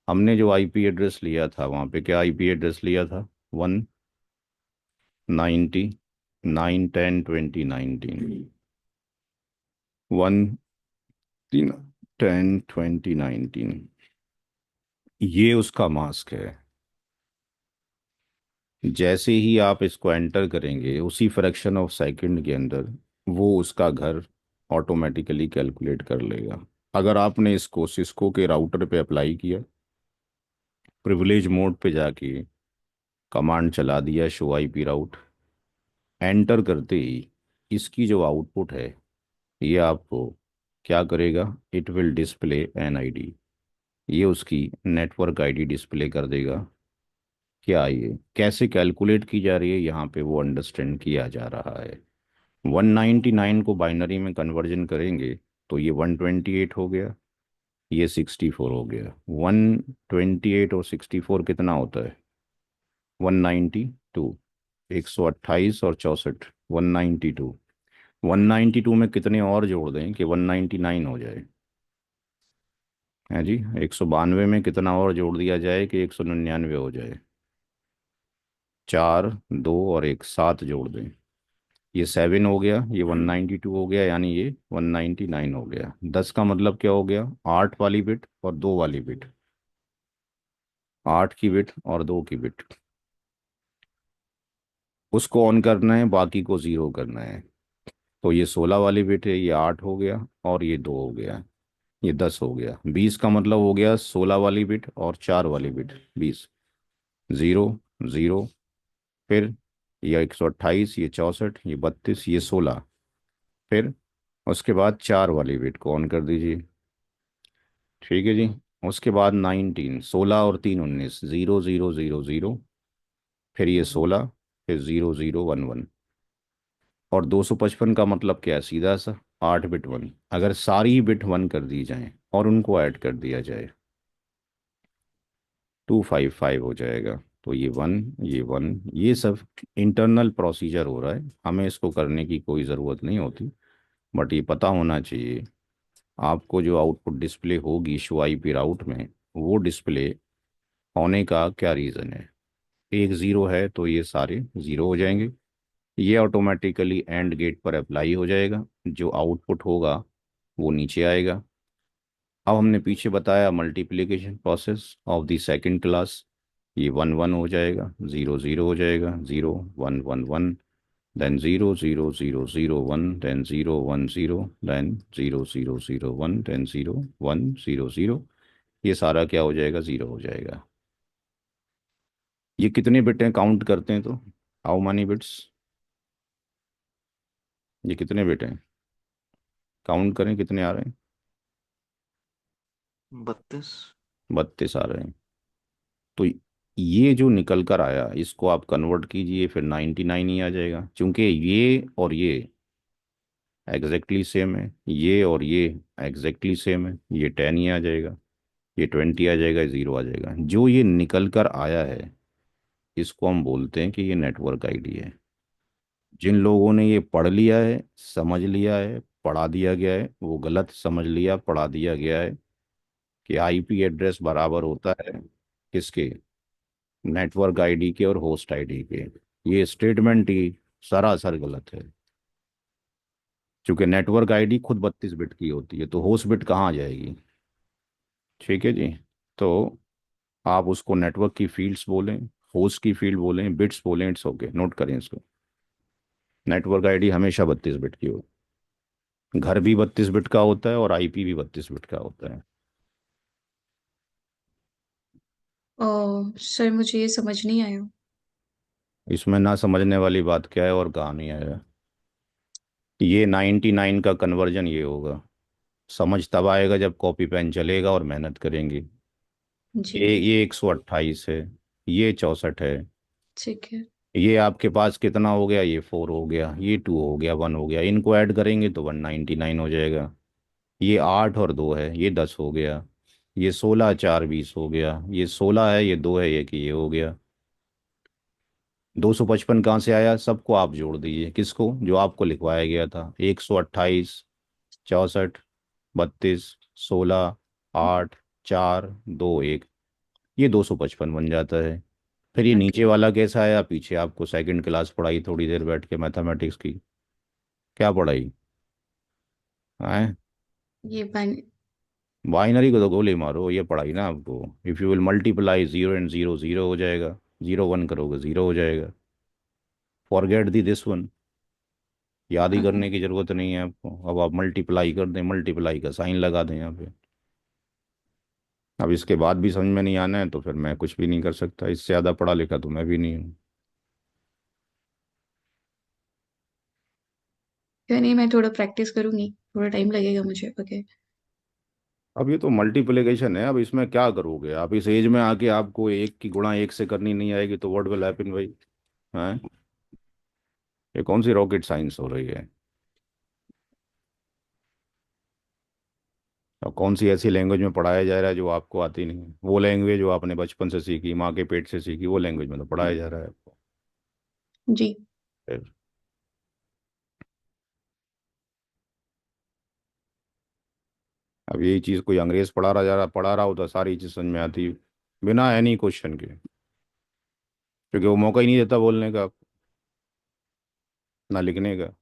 हमने जो आईपी एड्रेस लिया था, वहाँ पे क्या आईपी एड्रेस लिया था? 199.10.2019। 110.2019, ये उसका मास्क है। जैसे ही आप इसको एंटर करेंगे, उसी फ्रैक्शन ऑफ सेकंड के अंदर वो उसका घर ऑटोमेटिकली कैलकुलेट कर लेगा। अगर आपने इसको सिस्को के राउटर पे अप्लाई किया, प्रिविलेज मोड पे जाके कमांड चला दिया, शो आईपी राउट, एंटर करते ही इसकी जो आउटपुट है, ये आपको क्या करेगा? It will display an ID. ये उसकी नेटवर्क आईडी डिस्प्ले कर देगा। क्या ये कैसे कैलकुलेट की जा रही है, यहाँ पे वो अंडरस्टैंड किया जा रहा है। 199 को बाइनरी में कन्वर्जन करेंगे तो ये 128 हो गया, ये 64 हो गया। 128 और 64 कितना होता है? 192। 128 और 64, 192। 192 में कितने और जोड़ दें कि 199 हो जाए? है जी, 192 में कितना और जोड़ दिया जाए कि 199 हो जाए? 4, 2 और 1, 7 जोड़ दें, ये 7 हो गया, ये 192 हो गया, यानी ये 199 हो गया। 10 का मतलब क्या हो गया? 8 वाली बिट और 2 वाली बिट, 8 की बिट और 2 की बिट, उसको ऑन करना है, बाकी को ज़ीरो करना है। तो ये 16 वाली बिट है, ये 8 हो गया, और ये 2 हो गया, ये 10 हो गया। 20 का मतलब हो गया 16 वाली बिट और 4 वाली बिट, 20। ज़ीरो, ज़ीरो, फिर ये 128, ये 64, ये 32, ये 16, फिर उसके बाद 4 वाली बिट को ऑन कर दीजिए। ठीक है जी। उसके बाद 19, 16 और 3 19, 0000, फिर ये 16, फिर 0011। और 255 का मतलब क्या है? सीधा सा 8 बिट 1। अगर सारी बिट 1 कर दी जाए और उनको ऐड कर दिया जाए, 255 हो जाएगा। तो ये 1, ये 1, ये सब इंटरनल प्रोसीजर हो रहा है, हमें इसको करने की कोई ज़रूरत नहीं होती। बट ये पता होना चाहिए आपको, जो आउटपुट डिस्प्ले होगी शो आईपी राउट में, वो डिस्प्ले होने का क्या रीज़न है? एक ज़ीरो है तो ये सारे ज़ीरो हो जाएंगे। ये ऑटोमेटिकली एंड गेट पर अप्लाई हो जाएगा। जो आउटपुट होगा वो नीचे आएगा। अब हमने पीछे बताया multiplication process of the second class, ये 1 1 हो जाएगा, 0 0 हो जाएगा, 0 1 1 1, देन 0 0 0 0 1, देन 0 1 0, देन 0 0 0 1, देन 0 1 0 0। ये सारा क्या हो जाएगा, 0 हो जाएगा। ये कितने बिट हैं, काउंट करते हैं तो हाउ many बिट्स, ये कितने बिट हैं, काउंट करें कितने आ रहे हैं। 32। 32 आ रहे हैं। तो ये जो निकल कर आया इसको आप कन्वर्ट कीजिए, फिर 99 ही आ जाएगा, क्योंकि ये और ये एग्जैक्टली सेम है, ये और ये एग्जैक्टली सेम है। ये 10 ही आ जाएगा, ये 20 आ जाएगा, 0 आ जाएगा। जो ये निकल कर आया है इसको हम बोलते हैं कि ये नेटवर्क आईडी है। जिन लोगों ने ये पढ़ लिया है, समझ लिया है, पढ़ा दिया गया है, वो गलत समझ लिया, पढ़ा दिया गया है कि आईपी एड्रेस बराबर होता है किसके, नेटवर्क आईडी के और होस्ट आईडी के। ये स्टेटमेंट ही सरासर गलत है, क्योंकि नेटवर्क आईडी खुद 32 बिट की होती है, तो होस्ट बिट कहाँ आ जाएगी। ठीक है जी। तो आप उसको नेटवर्क की फील्ड्स बोलें, होस्ट की फील्ड बोलें, बिट्स बोलें, इट्स ओके, नोट करें इसको। नेटवर्क आईडी हमेशा 32 बिट की हो, घर भी 32 बिट का होता है और आईपी भी 32 बिट का होता है। सर मुझे ये समझ नहीं आया। इसमें ना समझने वाली बात क्या है और कहाँ नहीं आया। ये 99 का कन्वर्जन ये होगा, समझ तब आएगा जब कॉपी पेन चलेगा और मेहनत करेंगे। जी। ये 128 है, ये 64 है, ठीक है। ये आपके पास कितना हो गया, ये 4 हो गया, ये 2 हो गया, 1 हो गया, इनको ऐड करेंगे तो 199 हो जाएगा। ये 8 और 2 है, ये 10 हो गया। ये 16 4 20 हो गया, ये 16 है, ये 2 है, ये कि ये हो गया। 255 कहाँ से आया, सबको आप जोड़ दीजिए, किसको, जो आपको लिखवाया गया था, 128 64 32 16 8 4 2 1, ये 255 बन जाता है। फिर ये नीचे ओके। वाला कैसा आया, पीछे आपको सेकंड क्लास पढ़ाई थोड़ी देर बैठ के मैथमेटिक्स की, क्या पढ़ाई है, ये बन बाइनरी को तो गोली मारो, ये पढ़ाई ना आपको। If you will multiply 0 and 0, 0 हो जाएगा, 0 1 करोगे 0 हो जाएगा। फॉरगेट दी दिस वन, याद ही करने की जरूरत नहीं है आपको। अब आप मल्टीप्लाई कर दें, मल्टीप्लाई का साइन लगा दें यहाँ पे। अब इसके बाद भी समझ में नहीं आना है तो फिर मैं कुछ भी नहीं कर सकता, इससे ज़्यादा पढ़ा लिखा तो मैं भी नहीं हूँ। क्या नहीं, मैं थोड़ा प्रैक्टिस करूंगी, थोड़ा टाइम लगेगा मुझे। ओके। अब ये तो मल्टीप्लिकेशन है, अब इसमें क्या करोगे आप, इस एज में आके आपको एक की गुणा एक से करनी नहीं आएगी तो व्हाट विल हैपन भाई, हैं। ये कौन सी रॉकेट साइंस हो रही है। और कौन सी ऐसी लैंग्वेज में पढ़ाया जा रहा है जो आपको आती नहीं है, वो लैंग्वेज जो आपने बचपन से सीखी, माँ के पेट से सीखी, वो लैंग्वेज में तो पढ़ाया जा रहा है आपको। जी। फिर अब यही चीज़ कोई अंग्रेज पढ़ा रहा होता सारी चीज़ समझ में आती बिना एनी क्वेश्चन के, क्योंकि वो मौका ही नहीं देता बोलने का, ना लिखने का।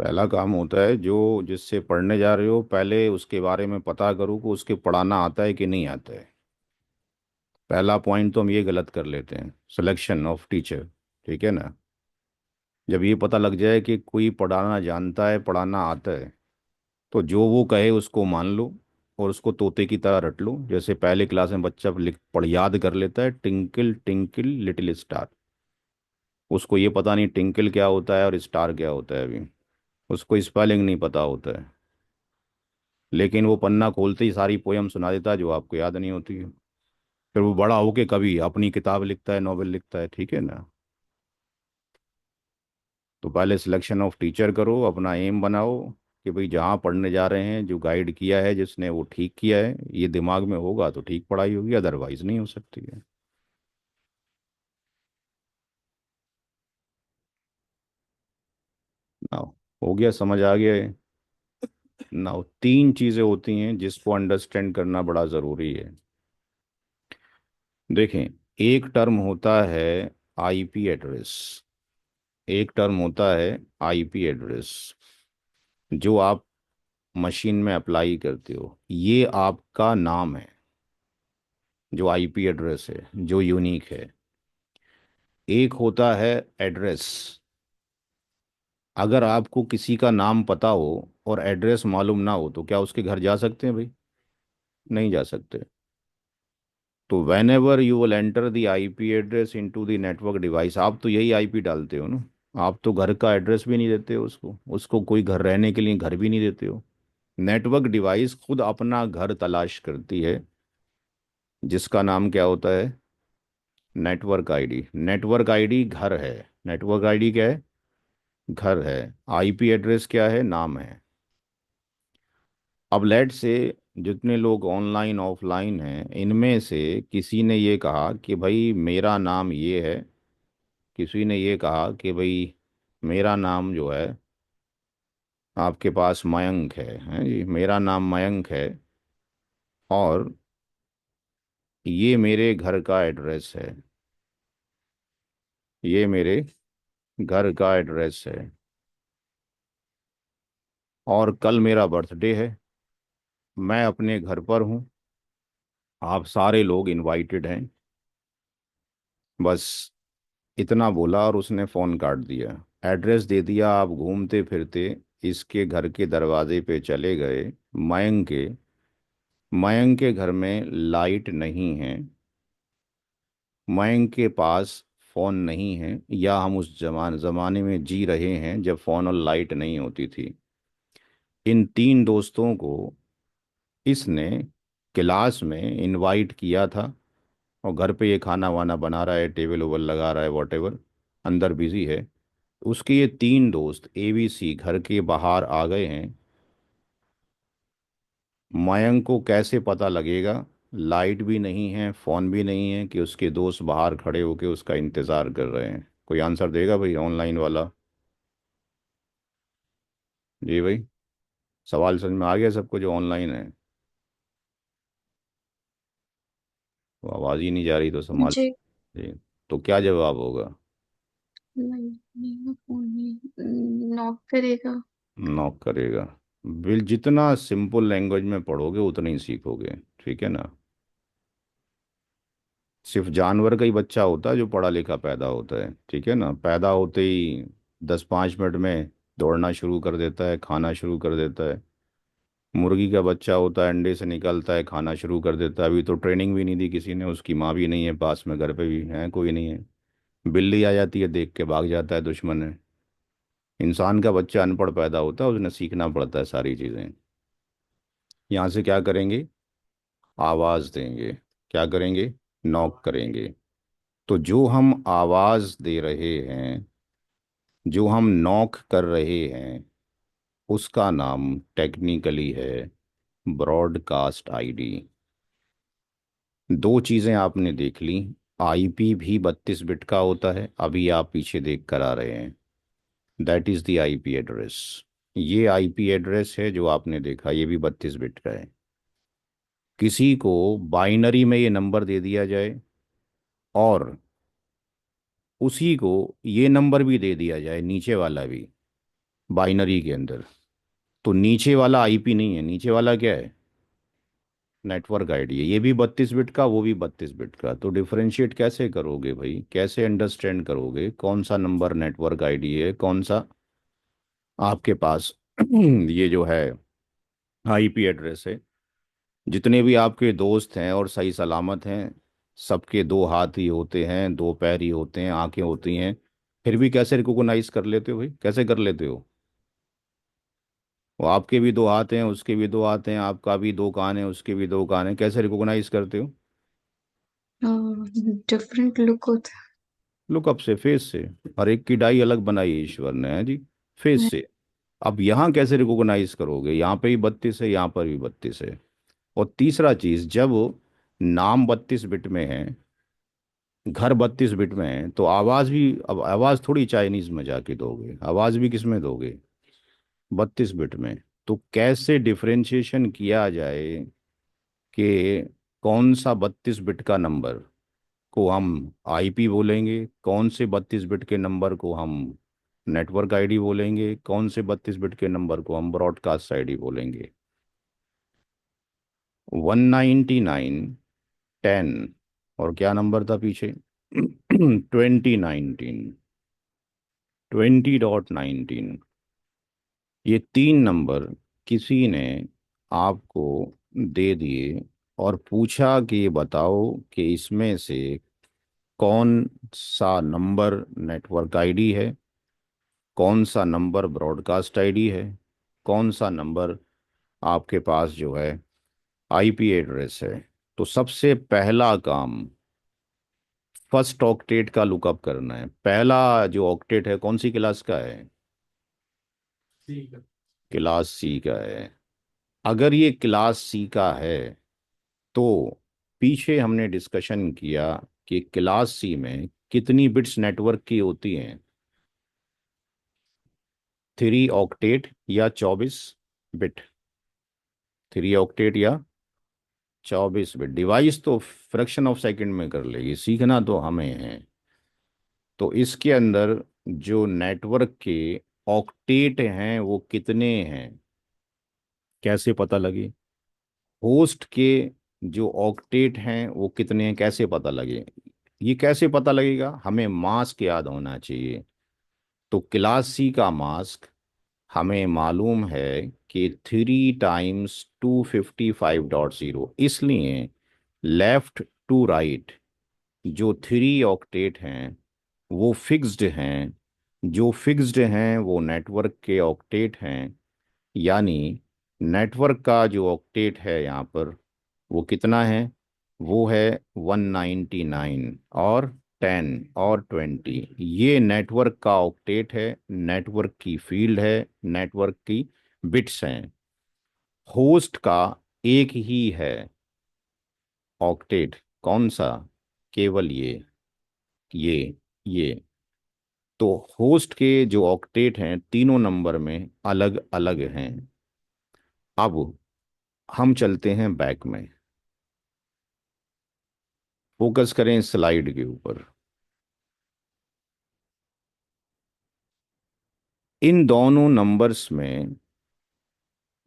पहला काम होता है जो जिससे पढ़ने जा रहे हो पहले उसके बारे में पता करो कि उसके पढ़ाना आता है कि नहीं आता है। पहला पॉइंट तो हम ये गलत कर लेते हैं, सिलेक्शन ऑफ टीचर। ठीक है ना, जब ये पता लग जाए कि कोई पढ़ाना जानता है, पढ़ाना आता है, तो जो वो कहे उसको मान लो और उसको तोते की तरह रट लो। जैसे पहले क्लास में बच्चा लिख पढ़ याद कर लेता है, टिंकल टिंकल लिटिल स्टार, उसको ये पता नहीं टिंकल क्या होता है और स्टार क्या होता है अभी, उसको स्पेलिंग नहीं पता होता है, लेकिन वो पन्ना खोलते ही सारी पोयम सुना देता है जो आपको याद नहीं होती है। फिर वो बड़ा होके कभी अपनी किताब लिखता है, नॉवेल लिखता है। ठीक है ना, तो पहले सिलेक्शन ऑफ टीचर करो, अपना एम बनाओ कि भाई जहाँ पढ़ने जा रहे हैं जो गाइड किया है जिसने वो ठीक किया है, ये दिमाग में होगा तो ठीक पढ़ाई होगी, अदरवाइज नहीं हो सकती है। हो गया, समझ आ गया है ना? तीन चीजें होती हैं जिसको अंडरस्टैंड करना बड़ा जरूरी है। देखें, एक टर्म होता है आईपी एड्रेस। एक टर्म होता है आईपी एड्रेस, जो आप मशीन में अप्लाई करते हो, ये आपका नाम है, जो आईपी एड्रेस है, जो यूनिक है। एक होता है एड्रेस। अगर आपको किसी का नाम पता हो और एड्रेस मालूम ना हो तो क्या उसके घर जा सकते हैं भाई? नहीं जा सकते। तो when ever you will enter the IP address into the network device, आप तो यही आईपी डालते हो ना। आप तो घर का एड्रेस भी नहीं देते हो उसको, उसको कोई घर रहने के लिए घर भी नहीं देते हो। नेटवर्क डिवाइस खुद अपना घर तलाश करती है, जिसका नाम क्या होता है? Network ID. नेटवर्क आईडी घर है। नेटवर्क आईडी क्या है? घर है। आईपी एड्रेस क्या है? नाम है। अब लेट से जितने लोग ऑनलाइन ऑफलाइन हैं, इनमें से किसी ने ये कहा कि भाई मेरा नाम ये है, किसी ने ये कहा कि भाई मेरा नाम जो है आपके पास मयंक है जी, मेरा नाम मयंक है, और ये मेरे घर का एड्रेस है, ये मेरे घर का एड्रेस है, और कल मेरा बर्थडे है, मैं अपने घर पर हूँ, आप सारे लोग इनवाइटेड हैं। बस इतना बोला और उसने फ़ोन काट दिया। एड्रेस दे दिया। आप घूमते फिरते इसके घर के दरवाजे पे चले गए, मयंक के। मयंक के घर में लाइट नहीं है, मयंक के पास फ़ोन नहीं है, या हम उस ज़माने में जी रहे हैं जब फ़ोन और लाइट नहीं होती थी। इन तीन दोस्तों को इसने क्लास में इनवाइट किया था, और घर पे ये खाना वाना बना रहा है, टेबल ओबल लगा रहा है, वॉट एवर, अंदर बिजी है। उसके ये तीन दोस्त एबीसी घर के बाहर आ गए हैं। मयंक को कैसे पता लगेगा? लाइट भी नहीं है, फ़ोन भी नहीं है, कि उसके दोस्त बाहर खड़े होके उसका इंतज़ार कर रहे हैं? कोई आंसर देगा भाई ऑनलाइन वाला? जी भाई, सवाल समझ में आ गया सबको जो ऑनलाइन है? वो आवाज़ ही नहीं जा रही तो संभाल। मुझे जी, तो क्या जवाब होगा? नहीं, नहीं, फोन नहीं नॉक करेगा। नॉक करेगा। बिल जितना सिंपल लैंग्वेज में पढ़ोगे उतना ही सीखोगे, ठीक है ना? सिर्फ जानवर का ही बच्चा होता है जो पढ़ा लिखा पैदा होता है, ठीक है ना? पैदा होते ही 10-5 मिनट में दौड़ना शुरू कर देता है, खाना शुरू कर देता है। मुर्गी का बच्चा होता है, अंडे से निकलता है, खाना शुरू कर देता है। अभी तो ट्रेनिंग भी नहीं दी किसी ने, उसकी माँ भी नहीं है पास में, घर पे भी है कोई नहीं है। बिल्ली आ जाती है, देख के भाग जाता है, दुश्मन है। इंसान का बच्चा अनपढ़ पैदा होता है, उसने सीखना पड़ता है सारी चीज़ें। यहाँ से क्या करेंगे? आवाज़ देंगे। क्या करेंगे? नॉक करेंगे। तो जो हम आवाज़ दे रहे हैं, जो हम नॉक कर रहे हैं, उसका नाम टेक्निकली है ब्रॉडकास्ट आईडी। दो चीज़ें आपने देख ली। आईपी भी 32 बिट का होता है, अभी आप पीछे देख कर आ रहे हैं। That is the IP address. ये आईपी एड्रेस है जो आपने देखा, ये भी 32 बिट का है। किसी को बाइनरी में ये नंबर दे दिया जाए, और उसी को ये नंबर भी दे दिया जाए, नीचे वाला भी, बाइनरी के अंदर, तो नीचे वाला आईपी नहीं है, नीचे वाला क्या है? नेटवर्क आईडी है। ये भी 32 बिट का, वो भी 32 बिट का। तो डिफरेंशिएट कैसे करोगे भाई? कैसे अंडरस्टैंड करोगे कौन सा नंबर नेटवर्क आईडी है, कौन सा आपके पास ये जो है आईपी एड्रेस है? जितने भी आपके दोस्त हैं और सही सलामत हैं, सबके दो हाथ ही होते हैं, दो पैर ही होते हैं, आंखें होती हैं, फिर भी कैसे रिकॉग्नाइज कर लेते हो भाई? कैसे कर लेते हो? वो आपके भी दो हाथ हैं, उसके भी दो हाथ हैं, आपका भी दो कान है, उसके भी दो कान हैं, कैसे रिकॉग्नाइज करते हो? डिफरेंट लुक होता लुकअप से, फेस से। हर एक की डाई अलग बनाई है ईश्वर ने, है जी, फेस है। से। अब यहाँ कैसे रिकॉग्नाइज करोगे? यहाँ पे भी 32 है, यहाँ पर भी 32 है। और तीसरा चीज, जब नाम 32 बिट में है, घर 32 बिट में है, तो आवाज भी, अब आवाज थोड़ी चाइनीज में जाके दोगे, आवाज भी किस में दोगे? 32 बिट में। तो कैसे डिफरेंशिएशन किया जाए कि कौन सा 32 बिट का नंबर को हम आईपी बोलेंगे, कौन से 32 बिट के नंबर को हम नेटवर्क आईडी बोलेंगे, कौन से 32 बिट के नंबर को हम ब्रॉडकास्ट आईडी बोलेंगे। 199, 10, और क्या नंबर था पीछे? 2019, 20.19। ये तीन नंबर किसी ने आपको दे दिए और पूछा कि बताओ कि इसमें से कौन सा नंबर नेटवर्क आईडी है, कौन सा नंबर ब्रॉडकास्ट आईडी है, कौन सा नंबर आपके पास जो है आईपी एड्रेस है। तो सबसे पहला काम फर्स्ट ऑक्टेट का लुकअप करना है। पहला जो ऑक्टेट है कौन सी क्लास का है? क्लास सी का है। अगर ये क्लास सी का है तो पीछे हमने डिस्कशन किया कि क्लास सी में कितनी बिट्स नेटवर्क की होती हैं? 3 ऑक्टेट या 24 बिट? 3 ऑक्टेट या 24 बिट। डिवाइस तो फ्रैक्शन ऑफ सेकंड में कर लेगी, सीखना तो हमें है। तो इसके अंदर जो नेटवर्क के ऑक्टेट हैं वो कितने हैं, कैसे पता लगे? होस्ट के जो ऑक्टेट हैं वो कितने हैं, कैसे पता लगे? ये कैसे पता लगेगा? हमें मास्क याद होना चाहिए। तो क्लास सी का मास्क हमें मालूम है कि 3 टाइम्स 255.0। इसलिए लेफ्ट टू राइट जो 3 ऑक्टेट हैं वो फिक्स्ड हैं। जो फिक्स्ड हैं वो नेटवर्क के ऑक्टेट हैं। यानी नेटवर्क का जो ऑक्टेट है यहाँ पर वो कितना है? वो है 199 और 10 और 20। ये नेटवर्क का ऑक्टेट है, नेटवर्क की फील्ड है, नेटवर्क की बिट्स हैं। होस्ट का एक ही है ऑक्टेट। कौन सा? केवल ये। तो होस्ट के जो ऑक्टेट हैं तीनों नंबर में अलग अलग हैं। अब हम चलते हैं बैक में, फोकस करें स्लाइड के ऊपर। इन दोनों नंबर्स में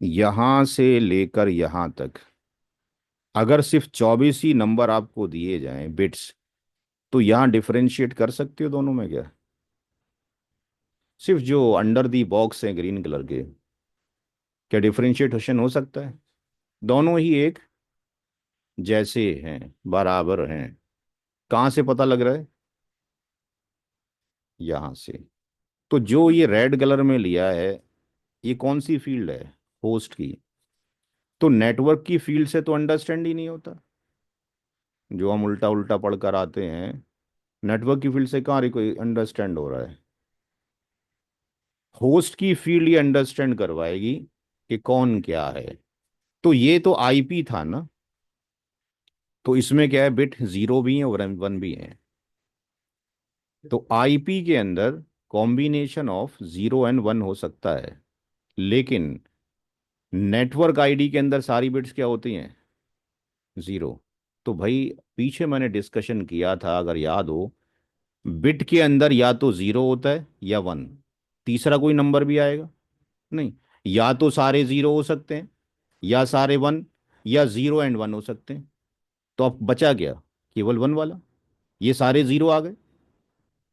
यहां से लेकर यहां तक अगर सिर्फ 24 ही नंबर आपको दिए जाएं बिट्स, तो यहां डिफरेंशिएट कर सकते हो दोनों में क्या? सिर्फ जो अंडर दी बॉक्स है ग्रीन कलर के, क्या डिफरेंशिएशन हो सकता है? दोनों ही एक जैसे हैं, बराबर हैं। कहाँ से पता लग रहा है? यहां से। तो जो ये रेड कलर में लिया है ये कौन सी फील्ड है? होस्ट की। तो नेटवर्क की फील्ड से तो अंडरस्टैंड ही नहीं होता। जो हम उल्टा उल्टा पढ़ कर आते हैं, नेटवर्क की फील्ड से कहाँ कोई अंडरस्टैंड हो रहा है? होस्ट की फील्ड ये अंडरस्टैंड करवाएगी कि कौन क्या है। तो ये तो आईपी था ना, तो इसमें क्या है? बिट 0 भी है और 1 भी है। तो आईपी के अंदर कॉम्बिनेशन ऑफ 0 और 1 हो सकता है, लेकिन नेटवर्क आईडी के अंदर सारी बिट्स क्या होती हैं? 0। तो भाई पीछे मैंने डिस्कशन किया था, अगर याद हो, बिट के अंदर या तो 0 होता है या 1। तीसरा कोई नंबर भी आएगा नहीं। या तो सारे 0 हो सकते हैं, या सारे 1, या 0 और 1 हो सकते हैं। तो अब बचा क्या? केवल 1 वाला। ये सारे 0 आ गए,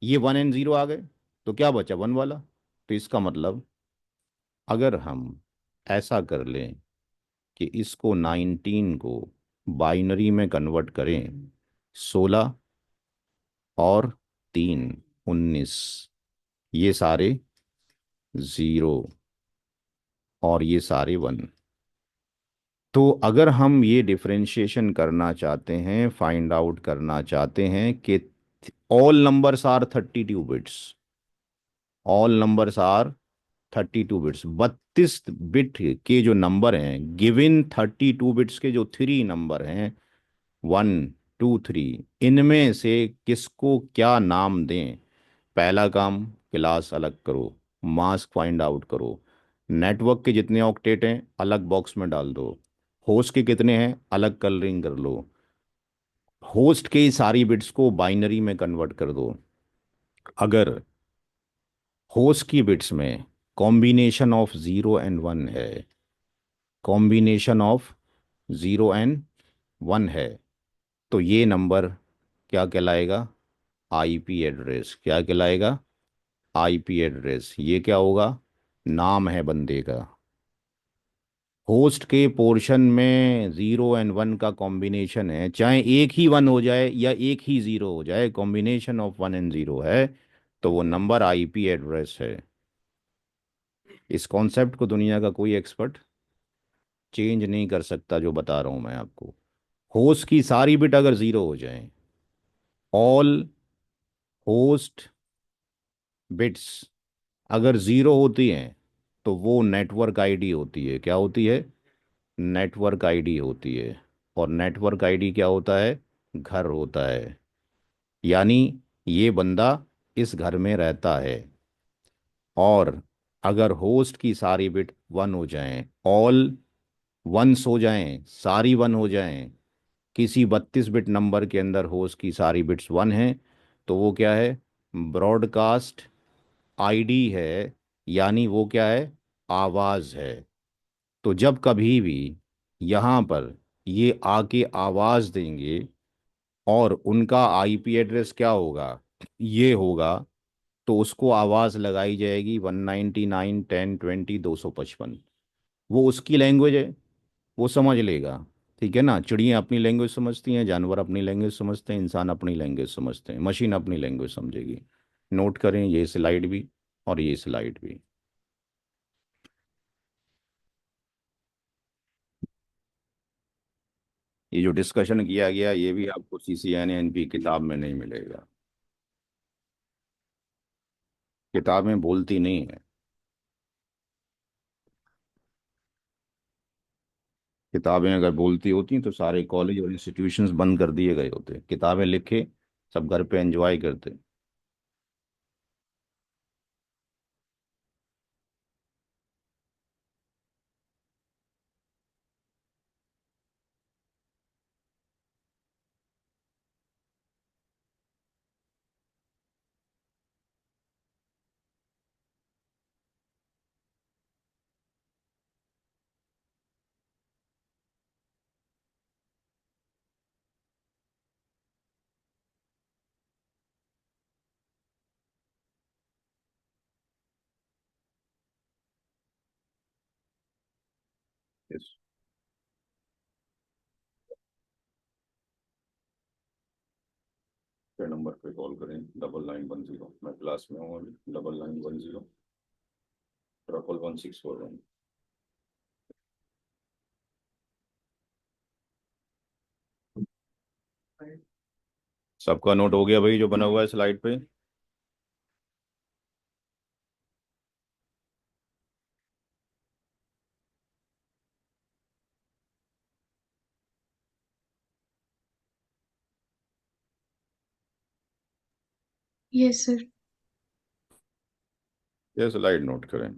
ये 1 और 0 आ गए, तो क्या बचा? 1 वाला। तो इसका मतलब अगर हम ऐसा कर लें कि इसको 19 को बाइनरी में कन्वर्ट करें, 16 और 3, 19, ये सारे 0 और ये सारे 1। तो अगर हम ये डिफरेंशिएशन करना चाहते हैं, फाइंड आउट करना चाहते हैं कि all numbers are 32 bits, all numbers are 32 bits, 32 bit के जो नंबर हैं, गिवन 32 बिट्स के जो 3 नंबर हैं, 1, 2, 3, इनमें से किसको क्या नाम दें? पहला काम क्लास अलग करो, मास्क फाइंड आउट करो, नेटवर्क के जितने ऑक्टेट हैं अलग बॉक्स में डाल दो, होस्ट के कितने हैं अलग कलरिंग कर लो, होस्ट के सारी बिट्स को बाइनरी में कन्वर्ट कर दो। अगर होस्ट की बिट्स में combination of zero and one है, combination of zero and one है, तो ये नंबर क्या कहलाएगा? IP address. क्या कहलाएगा? IP address. ये क्या होगा? नाम है बंदे का। होस्ट के पोर्शन में ज़ीरो एंड वन का कॉम्बिनेशन है, चाहे एक ही वन हो जाए या एक ही ज़ीरो हो जाए, combination of one and zero है, तो वो नंबर आईपी एड्रेस है। इस कॉन्सेप्ट को दुनिया का कोई एक्सपर्ट चेंज नहीं कर सकता, जो बता रहा हूँ मैं आपको। होस्ट की सारी बिट अगर ज़ीरो हो जाए, ऑल होस्ट बिट्स अगर ज़ीरो होती हैं, तो वो नेटवर्क आईडी होती है। क्या होती है? नेटवर्क आईडी होती है। और नेटवर्क आईडी क्या होता है? घर होता है। यानी ये बंदा इस घर में रहता है। और अगर होस्ट की सारी बिट वन हो जाएं, ऑल वंस हो जाएं, सारी वन हो जाएं, किसी 32 बिट नंबर के अंदर होस्ट की सारी बिट्स वन हैं, तो वो क्या है? ब्रॉडकास्ट आईडी है। यानी वो क्या है? आवाज़ है। तो जब कभी भी यहाँ पर ये आके आवाज़ देंगे और उनका आईपी एड्रेस क्या होगा? ये होगा, तो उसको आवाज़ लगाई जाएगी 199.10.20.255। वो उसकी लैंग्वेज है, वो समझ लेगा। ठीक है ना? चिड़ियाँ अपनी लैंग्वेज समझती हैं, जानवर अपनी लैंग्वेज समझते हैं, इंसान अपनी लैंग्वेज समझते हैं, मशीन अपनी लैंग्वेज समझेगी। नोट करें ये स्लाइड भी और ये स्लाइड भी। ये जो डिस्कशन किया गया ये भी आपको CCNNP किताब में नहीं मिलेगा। किताबें बोलती नहीं है। किताबें अगर बोलती होती तो सारे कॉलेज और इंस्टीट्यूशंस बंद कर दिए गए होते। किताबें लिखे, सब घर पे एंजॉय करते। इस नंबर पे कॉल करें, 9910। मैं क्लास में हूँ अभी। 9910 111 बोल रहा हूँ। सबका नोट हो गया भाई जो बना हुआ है स्लाइड पे? Yes sir. ये स्लाइड नोट करें।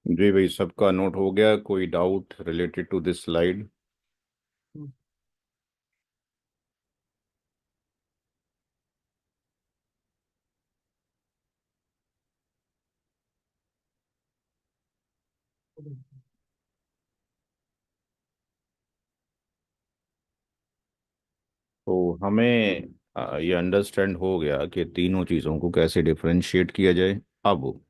जी भाई, सबका नोट हो गया? कोई doubt related to this slide? तो हमें ये अंडरस्टैंड हो गया कि तीनों चीज़ों को कैसे डिफरेंशिएट किया जाए। अब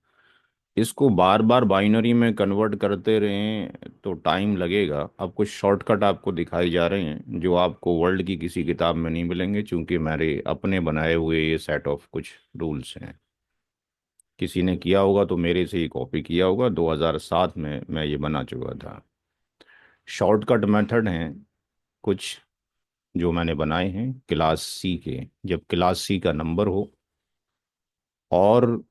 इसको बार बार बाइनरी में कन्वर्ट करते रहें तो टाइम लगेगा। अब कुछ शॉर्टकट आपको दिखाई जा रहे हैं जो आपको वर्ल्ड की किसी किताब में नहीं मिलेंगे, क्योंकि मेरे अपने बनाए हुए ये सेट ऑफ कुछ रूल्स हैं। किसी ने किया होगा तो मेरे से ही कॉपी किया होगा, 2007 में मैं ये बना चुका था। शॉर्टकट मेथड हैं कुछ जो मैंने बनाए हैं क्लास सी के। जब क्लास सी का नंबर हो और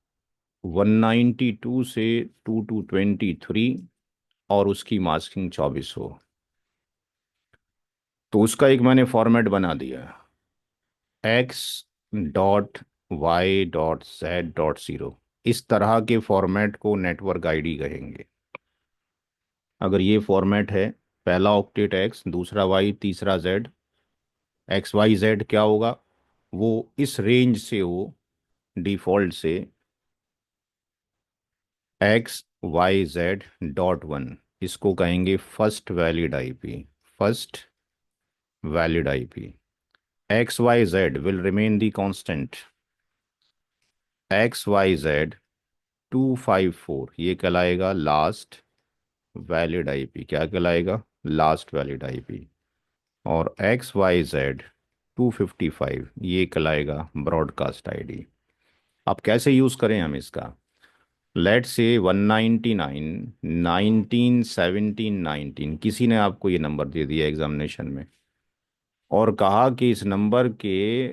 192 से 223 और उसकी मास्किंग 24 हो, तो उसका एक मैंने फॉर्मेट बना दिया। X dot Y dot Z dot zero, इस तरह के फॉर्मेट को नेटवर्क आईडी कहेंगे। अगर ये फॉर्मेट है, पहला ऑक्टेट एक्स, दूसरा वाई, तीसरा जेड, एक्स वाई जेड क्या होगा, वो इस रेंज से हो डिफॉल्ट से X Y Z dot one, इसको कहेंगे first valid IP. First valid IP. X Y Z will remain the constant. X Y Z 254 ये कहलाएगा लास्ट वैलिड आईपी। क्या कहलाएगा? Last valid IP. और एक्स वाई जेड 255 ये कहलाएगा ब्रॉडकास्ट आईडी। अब कैसे यूज़ करें हम इसका? लेट से 199 19 17 19 किसी ने आपको ये नंबर दे दिया एग्जामिनेशन में और कहा कि इस नंबर के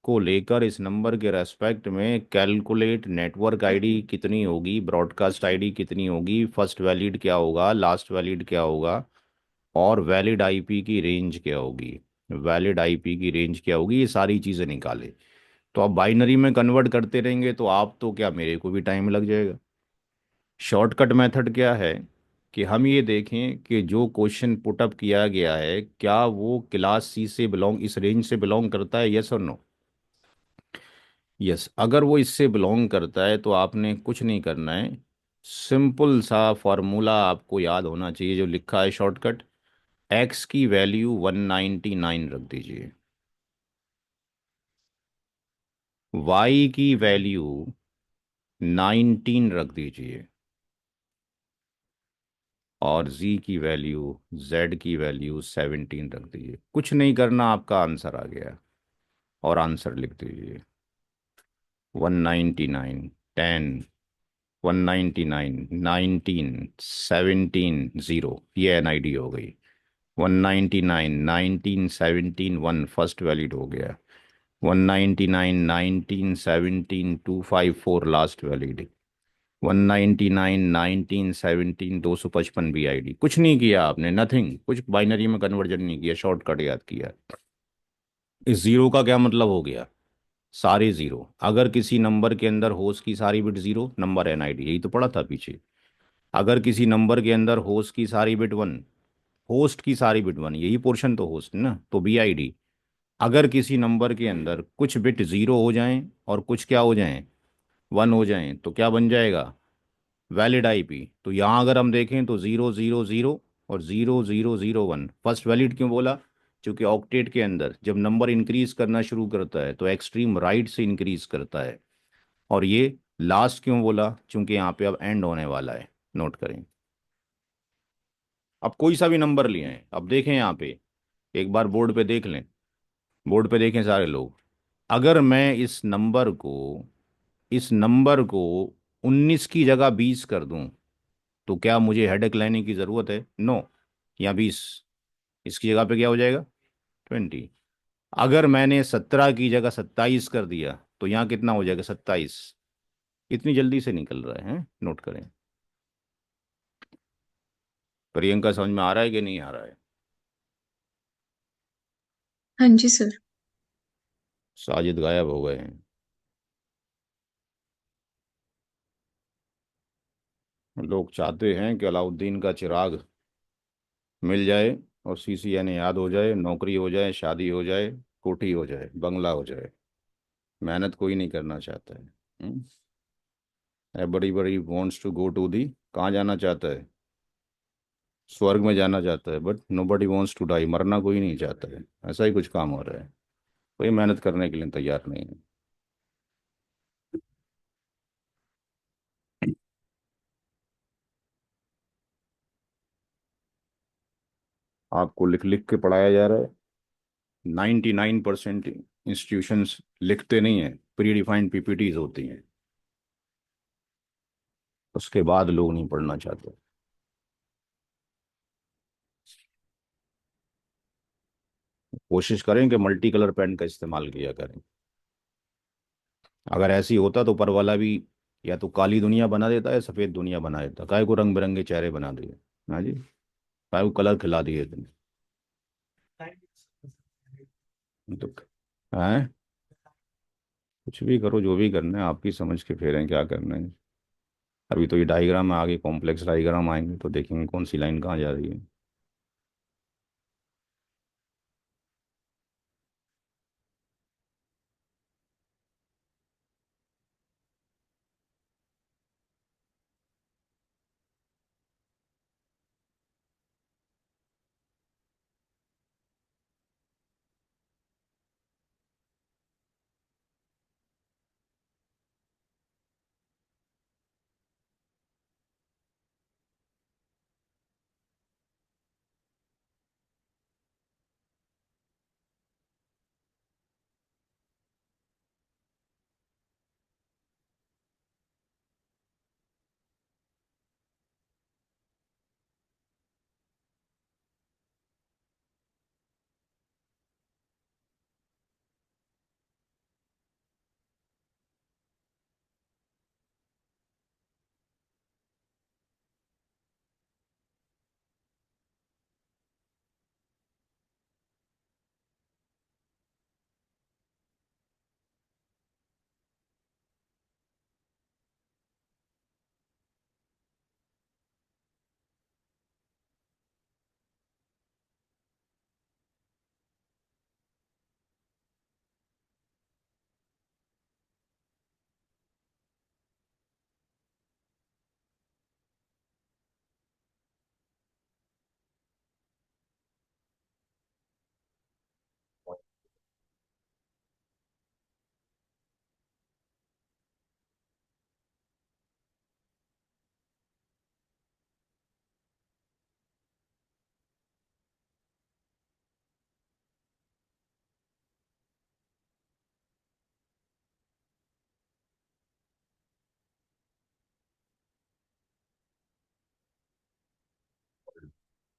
को लेकर, इस नंबर के रेस्पेक्ट में कैलकुलेट नेटवर्क आईडी कितनी होगी, ब्रॉडकास्ट आईडी कितनी होगी, फर्स्ट वैलिड क्या होगा, लास्ट वैलिड क्या होगा, और वैलिड आईपी की रेंज क्या होगी। वैलिड आईपी की रेंज क्या होगी, ये सारी चीज़ें निकाले। तो आप बाइनरी में कन्वर्ट करते रहेंगे तो आप तो क्या, मेरे को भी टाइम लग जाएगा। शॉर्टकट मेथड क्या है कि हम ये देखें कि जो क्वेश्चन पुटअप किया गया है क्या वो क्लास सी से बिलोंग, इस रेंज से बिलोंग करता है, यस और नो। यस, अगर वो इससे बिलोंग करता है तो आपने कुछ नहीं करना है। सिंपल सा फॉर्मूला आपको याद होना चाहिए जो लिखा है शॉर्टकट। एक्स की वैल्यू 199 रख दीजिए, वाई की वैल्यू 19 रख दीजिए, और z की वैल्यू, z की वैल्यू 17 रख दीजिए। कुछ नहीं करना, आपका आंसर आ गया। और आंसर लिख दीजिए 199 10 199 19 17 0, ये एनआईडी हो गई। 199 19 17 1 फर्स्ट वैलिड हो गया। 199 19 17 254 लास्ट वैलिड। 199 19 17 255 भी आईडी। कुछ नहीं किया आपने, नथिंग, कुछ बाइनरी में कन्वर्जन नहीं किया, शॉर्टकट याद किया। इस जीरो का क्या मतलब हो गया? सारे जीरो। अगर किसी नंबर के अंदर होस्ट की सारी बिट जीरो, नंबर एनआईडी, यही तो पढ़ा था पीछे। अगर किसी नंबर के अंदर होस्ट की सारी बिट वन, होस्ट की सारी बिट वन, यही पोर्शन तो होस्ट है ना, तो बी आई डी। अगर किसी नंबर के अंदर कुछ बिट जीरो हो जाएं और कुछ क्या हो जाएं, वन हो जाएं, तो क्या बन जाएगा? Valid IP. तो यहाँ अगर हम देखें तो 0 0 0 और 0 0 0 1 फर्स्ट वैलिड क्यों बोला? क्योंकि ऑक्टेट के अंदर जब नंबर इंक्रीज करना शुरू करता है तो एक्सट्रीम राइट से इंक्रीज करता है। और ये लास्ट क्यों बोला? क्योंकि यहाँ पे अब एंड होने वाला है। नोट करें। अब कोई सा भी नंबर लिए हैं, अब देखें यहाँ पे, एक बार बोर्ड पे देख लें। बोर्ड पे देखें सारे लोग। अगर मैं इस नंबर को 19 की जगह 20 कर दूं तो क्या मुझे हेडेक लेने की ज़रूरत है? नो। या 20, इसकी जगह पे क्या हो जाएगा? 20। अगर मैंने 17 की जगह 27 कर दिया तो यहाँ कितना हो जाएगा? 27। इतनी जल्दी से निकल रहा है, हैं? नोट करें। प्रियंका, समझ में आ रहा है कि नहीं आ रहा है? हाँ जी सर। साजिद गायब हो गए हैं। लोग चाहते हैं कि अलाउद्दीन का चिराग मिल जाए और सीसीएनए याद हो जाए, नौकरी हो जाए, शादी हो जाए, कोठी हो जाए, बंगला हो जाए। मेहनत कोई नहीं करना चाहता है। Everybody wants to go to the, कहाँ जाना चाहता है? स्वर्ग में जाना चाहता है, but nobody wants to die, मरना कोई नहीं चाहता है। ऐसा ही कुछ काम हो रहा है, कोई मेहनत करने के लिए तैयार नहीं है। आपको लिख लिख के पढ़ाया जा रहा है। 99% इंस्टीट्यूशंस लिखते नहीं है, प्री डिफाइंड पीपीटीज होती हैं, उसके बाद लोग नहीं पढ़ना चाहते। कोशिश करें कि मल्टी कलर पेन का इस्तेमाल किया करें। अगर ऐसी होता तो ऊपर वाला भी या तो काली दुनिया बना देता है, सफ़ेद दुनिया बना देता। काय को रंग बिरंगे चेहरे बना दिए? हाँ जी, काय को कलर खिला दिए तुमने? तो है, कुछ भी करो, जो भी करना है आपकी समझ के फेरें, क्या करना है। अभी तो ये डायग्राम है, आगे कॉम्प्लेक्स डायग्राम आएंगे तो देखेंगे कौन सी लाइन कहाँ जा रही है।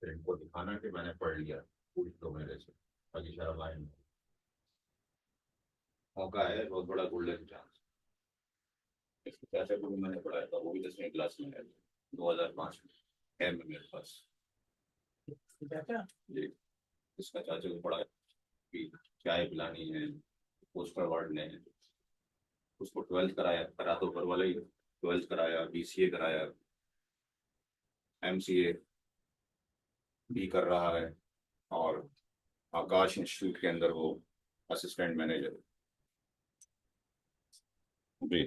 फिर इनको दिखाना कि मैंने पढ़ लिया, पूछ लो मेरे से, बाकी शर्म आए नहीं। मौका है बहुत बड़ा, गोल्डन चांस। इसके चाचा को भी मैंने पढ़ाया था, वो भी 10वीं क्लास में है, 2005 में है में मेरे पास। चाचा जी, इसका चाचा को पढ़ाया कि चाय पिलानी है, पोस्टर वार्डने है। उसको 12th कराया, करा तो ऊपर वाला ही, 12th कराया, बीसीए कराया, एमसीए भी कर रहा है, और आकाश इंस्टीट्यूट के अंदर वो असिस्टेंट मैनेजर। जी,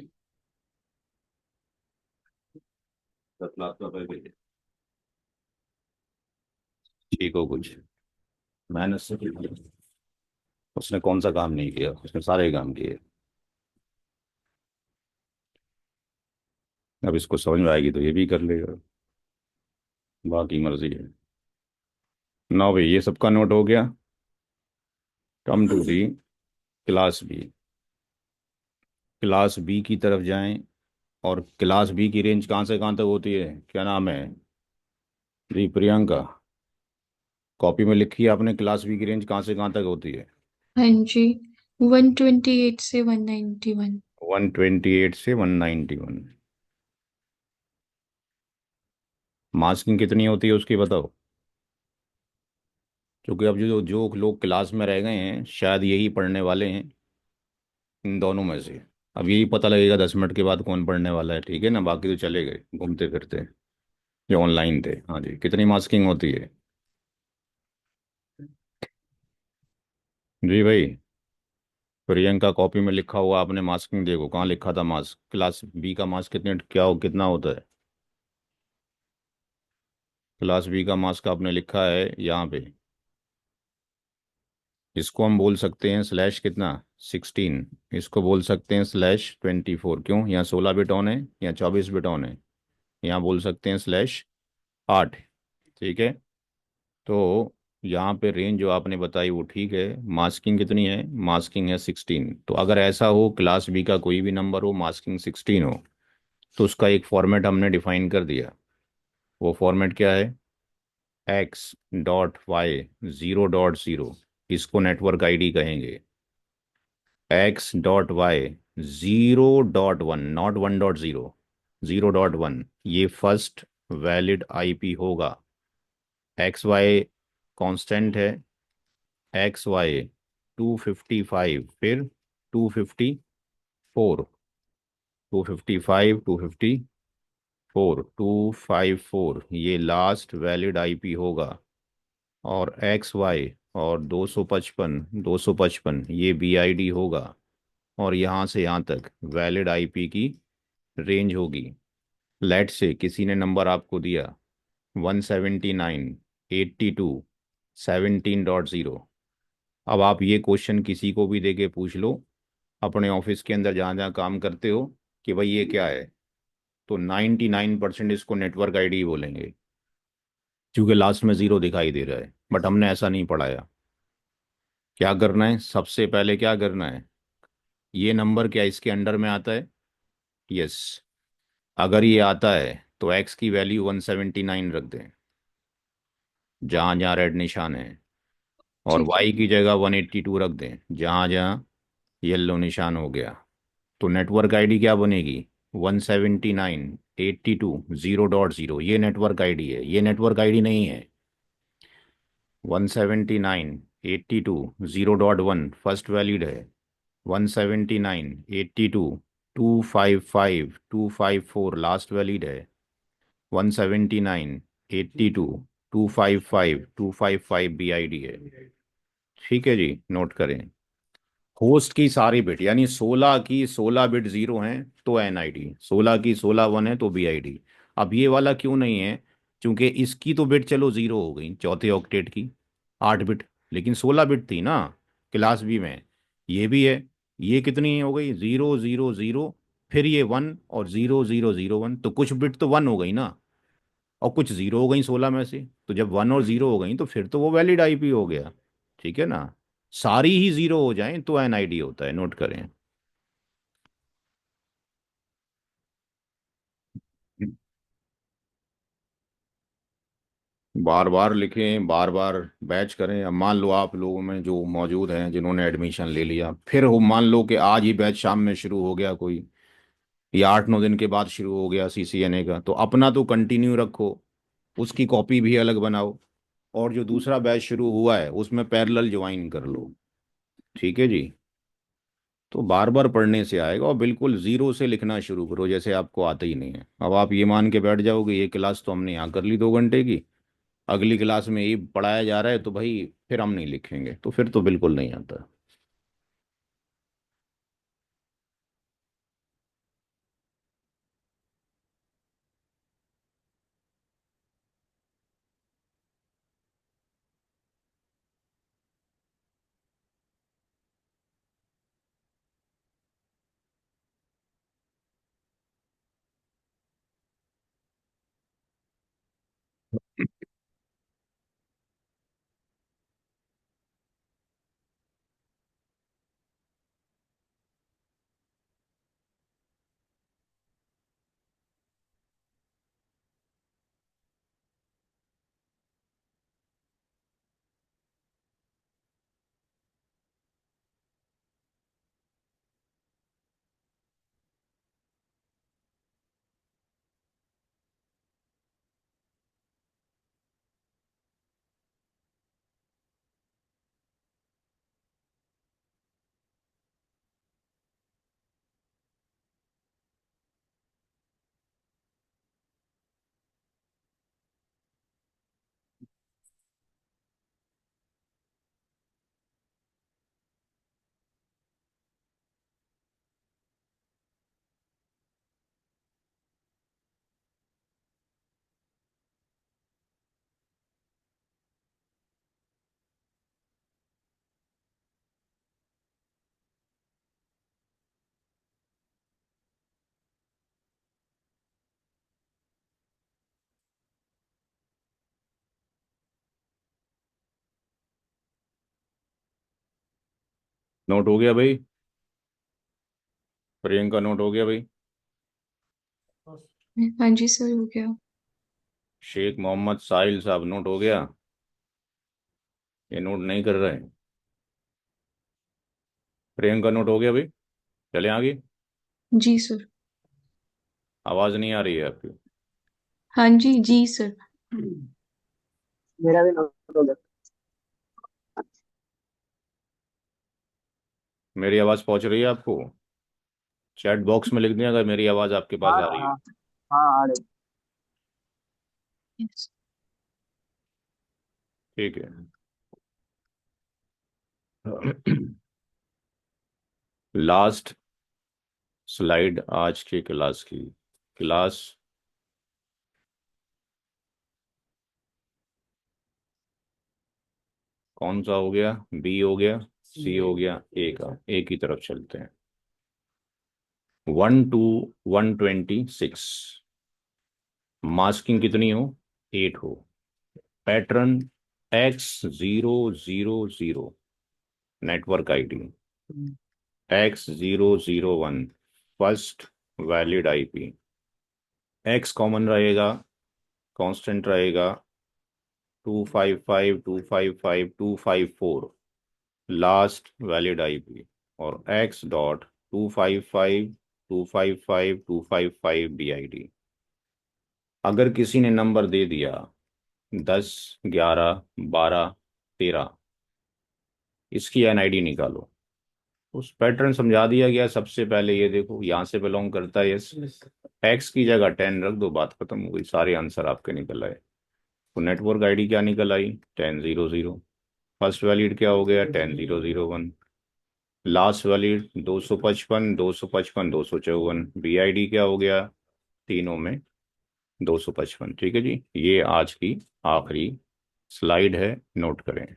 10 लाख रुपए भी ठीक हो कुछ मेहनत से किया। उसने कौन सा काम नहीं किया? उसने सारे काम किए। अब इसको समझ में आएगी तो ये भी कर लेगा, बाकी मर्जी है। ना भाई, ये सबका नोट हो गया। Come to the class B. Class B की तरफ जाएं, और क्लास बी की रेंज कहाँ तक होती है? क्या नाम है जी? प्रियंका, कॉपी में लिखी है आपने, क्लास बी की रेंज कहाँ तक होती है? हाँ जी, 128 से 191। 128 से 191। मार्क्सिंग कितनी होती है उसकी बताओ? क्योंकि अब जो जो लोग क्लास में रह गए हैं शायद यही पढ़ने वाले हैं इन दोनों में से। अब यही पता लगेगा 10 मिनट के बाद कौन पढ़ने वाला है, ठीक है ना, बाकी तो चले गए घूमते फिरते जो ऑनलाइन थे। हाँ जी, कितनी मास्किंग होती है? जी भाई। प्रियंका कॉपी में लिखा हुआ आपने मास्किंग देखो, कहाँ लिखा था मास्क, क्लास बी का मास्क कितना होता है? क्लास बी का मास्क आपने लिखा है यहाँ पे। इसको हम बोल सकते हैं स्लैश कितना, 16। इसको बोल सकते हैं स्लैश 24। क्यों? यहाँ 16 बिट ऑन है, यहाँ 24 बिट ऑन है। यहाँ बोल सकते हैं स्लैश 8। ठीक है। तो यहाँ पे रेंज जो आपने बताई वो ठीक है। मास्किंग कितनी है? मास्किंग है 16। तो अगर ऐसा हो क्लास बी का कोई भी नंबर हो, मास्किंग 16 हो, तो उसका एक फॉर्मेट हमने डिफाइन कर दिया। वो फॉर्मेट क्या है? x.y 0.0। इसको नेटवर्क आईडी कहेंगे। x.y 0.1, नॉट 1.0, 0.1, ये फर्स्ट वैलिड आईपी होगा। XY कांस्टेंट है। XY 255, फिर 254, 255, 254, ये लास्ट वैलिड आईपी होगा। और XY और 255, 255 ये बीआईडी होगा। और यहाँ से यहाँ तक वैलिड आईपी की रेंज होगी। लेट से किसी ने नंबर आपको दिया 179, 82, 17.0। अब आप ये क्वेश्चन किसी को भी देके पूछ लो अपने ऑफिस के अंदर जहाँ जहाँ काम करते हो कि भाई ये क्या है, तो 99% इसको नेटवर्क आईडी बोलेंगे, क्योंकि लास्ट में जीरो दिखाई दे रहा है। बट हमने ऐसा नहीं पढ़ाया। क्या करना है सबसे पहले, क्या करना है? ये नंबर क्या इसके अंडर में आता है? यस। अगर ये आता है तो एक्स की वैल्यू 179 रख दें, जहाँ जहाँ रेड निशान है। और ठीक है। वाई की जगह 182 रख दें, जहाँ जहाँ येलो निशान हो गया। तो नेटवर्क आईडी क्या बनेगी? 179, 82, 0.0। ये नेटवर्क आईडी है, ये नेटवर्क आईडी नहीं है। 179, 82, 0.1 फर्स्ट वैलिड है। 179, 82, 255, 254 लास्ट वैलिड है। 179, 82, 255, 255 बीआईडी है। ठीक है जी, नोट करें। होस्ट की सारी बिट यानी 16 की 16 बिट जीरो हैं तो एनआईडी, 16 की 16 1 है तो बीआईडी। अब ये वाला क्यों नहीं है? क्योंकि इसकी तो बिट चलो जीरो हो गई, चौथे ऑक्टेट की 8 बिट, लेकिन 16 बिट थी ना क्लास बी में। ये भी है। ये कितनी हो गई? 0 0 0, फिर ये 1 और 0 0 0 1, तो कुछ बिट तो 1 हो गई ना, और कुछ जीरो हो गई 16 में से। तो जब 1 और 0 हो गई तो फिर तो वो वैलिड आईपी हो गया। ठीक है ना। सारी ही जीरो हो जाएं तो एनआईडी होता है, नोट करें। बार बार लिखें, बार बार बैच करें। अब मान लो आप लोगों में जो मौजूद हैं जिन्होंने एडमिशन ले लिया, फिर हो मान लो कि आज ही बैच शाम में शुरू हो गया कोई, या 8 9 दिन के बाद शुरू हो गया सीसीएनए का, तो अपना तो कंटिन्यू रखो, उसकी कॉपी भी अलग बनाओ, और जो दूसरा बैच शुरू हुआ है उसमें पैरेलल ज्वाइन कर लो। ठीक है जी। तो बार बार पढ़ने से आएगा, और बिल्कुल जीरो से लिखना शुरू करो जैसे आपको आता ही नहीं है। अब आप ये मान के बैठ जाओगे ये क्लास तो हमने यहाँ कर ली 2 घंटे की, अगली क्लास में ये पढ़ाया जा रहा है तो भाई फिर हम नहीं लिखेंगे, तो फिर तो बिल्कुल नहीं आता। नोट हो गया भाई? प्रियंका नोट हो गया भाई? हाँ जी सर, हो गया। शेख मोहम्मद साहिल साहब नोट हो गया? ये नोट नहीं कर रहे हैं। प्रियंका नोट हो गया भाई? चले आगे। जी सर। आवाज़ नहीं आ रही है आपकी। हाँ जी जी सर। मेरा भी नोट हो गया। मेरी आवाज़ पहुंच रही है आपको? चैट बॉक्स में लिख दें अगर मेरी आवाज़ आपके पास हाँ आ रही है। हाँ हाँ आ रही। यस। ठीक है। लास्ट स्लाइड आज की क्लास की। क्लास कौन सा हो गया? बी हो गया, सी हो गया, ए का। ए की तरफ चलते हैं। 1 to 126। मास्किंग कितनी हो? 8 हो। Pattern X000। Network ID X001। First valid IP. X common रहेगा, कांस्टेंट रहेगा। 255 255 254 लास्ट वैलिड आईपी। और X.255 255 255 BID। अगर किसी ने नंबर दे दिया 10 11 12 13, इसकी एनआईडी निकालो। उस पैटर्न समझा दिया गया। सबसे पहले ये देखो, यहाँ से बिलोंग करता है यस। एक्स की जगह 10 रख दो, बात खत्म हो गई। सारे आंसर आपके निकल आए। तो नेटवर्क आईडी क्या निकल आई? 1000। फर्स्ट वैलिड क्या हो गया? 10001। Last valid 255 255 254। BID क्या हो गया? तीनों में 255। ठीक है जी, ये आज की आखिरी स्लाइड है, नोट करें।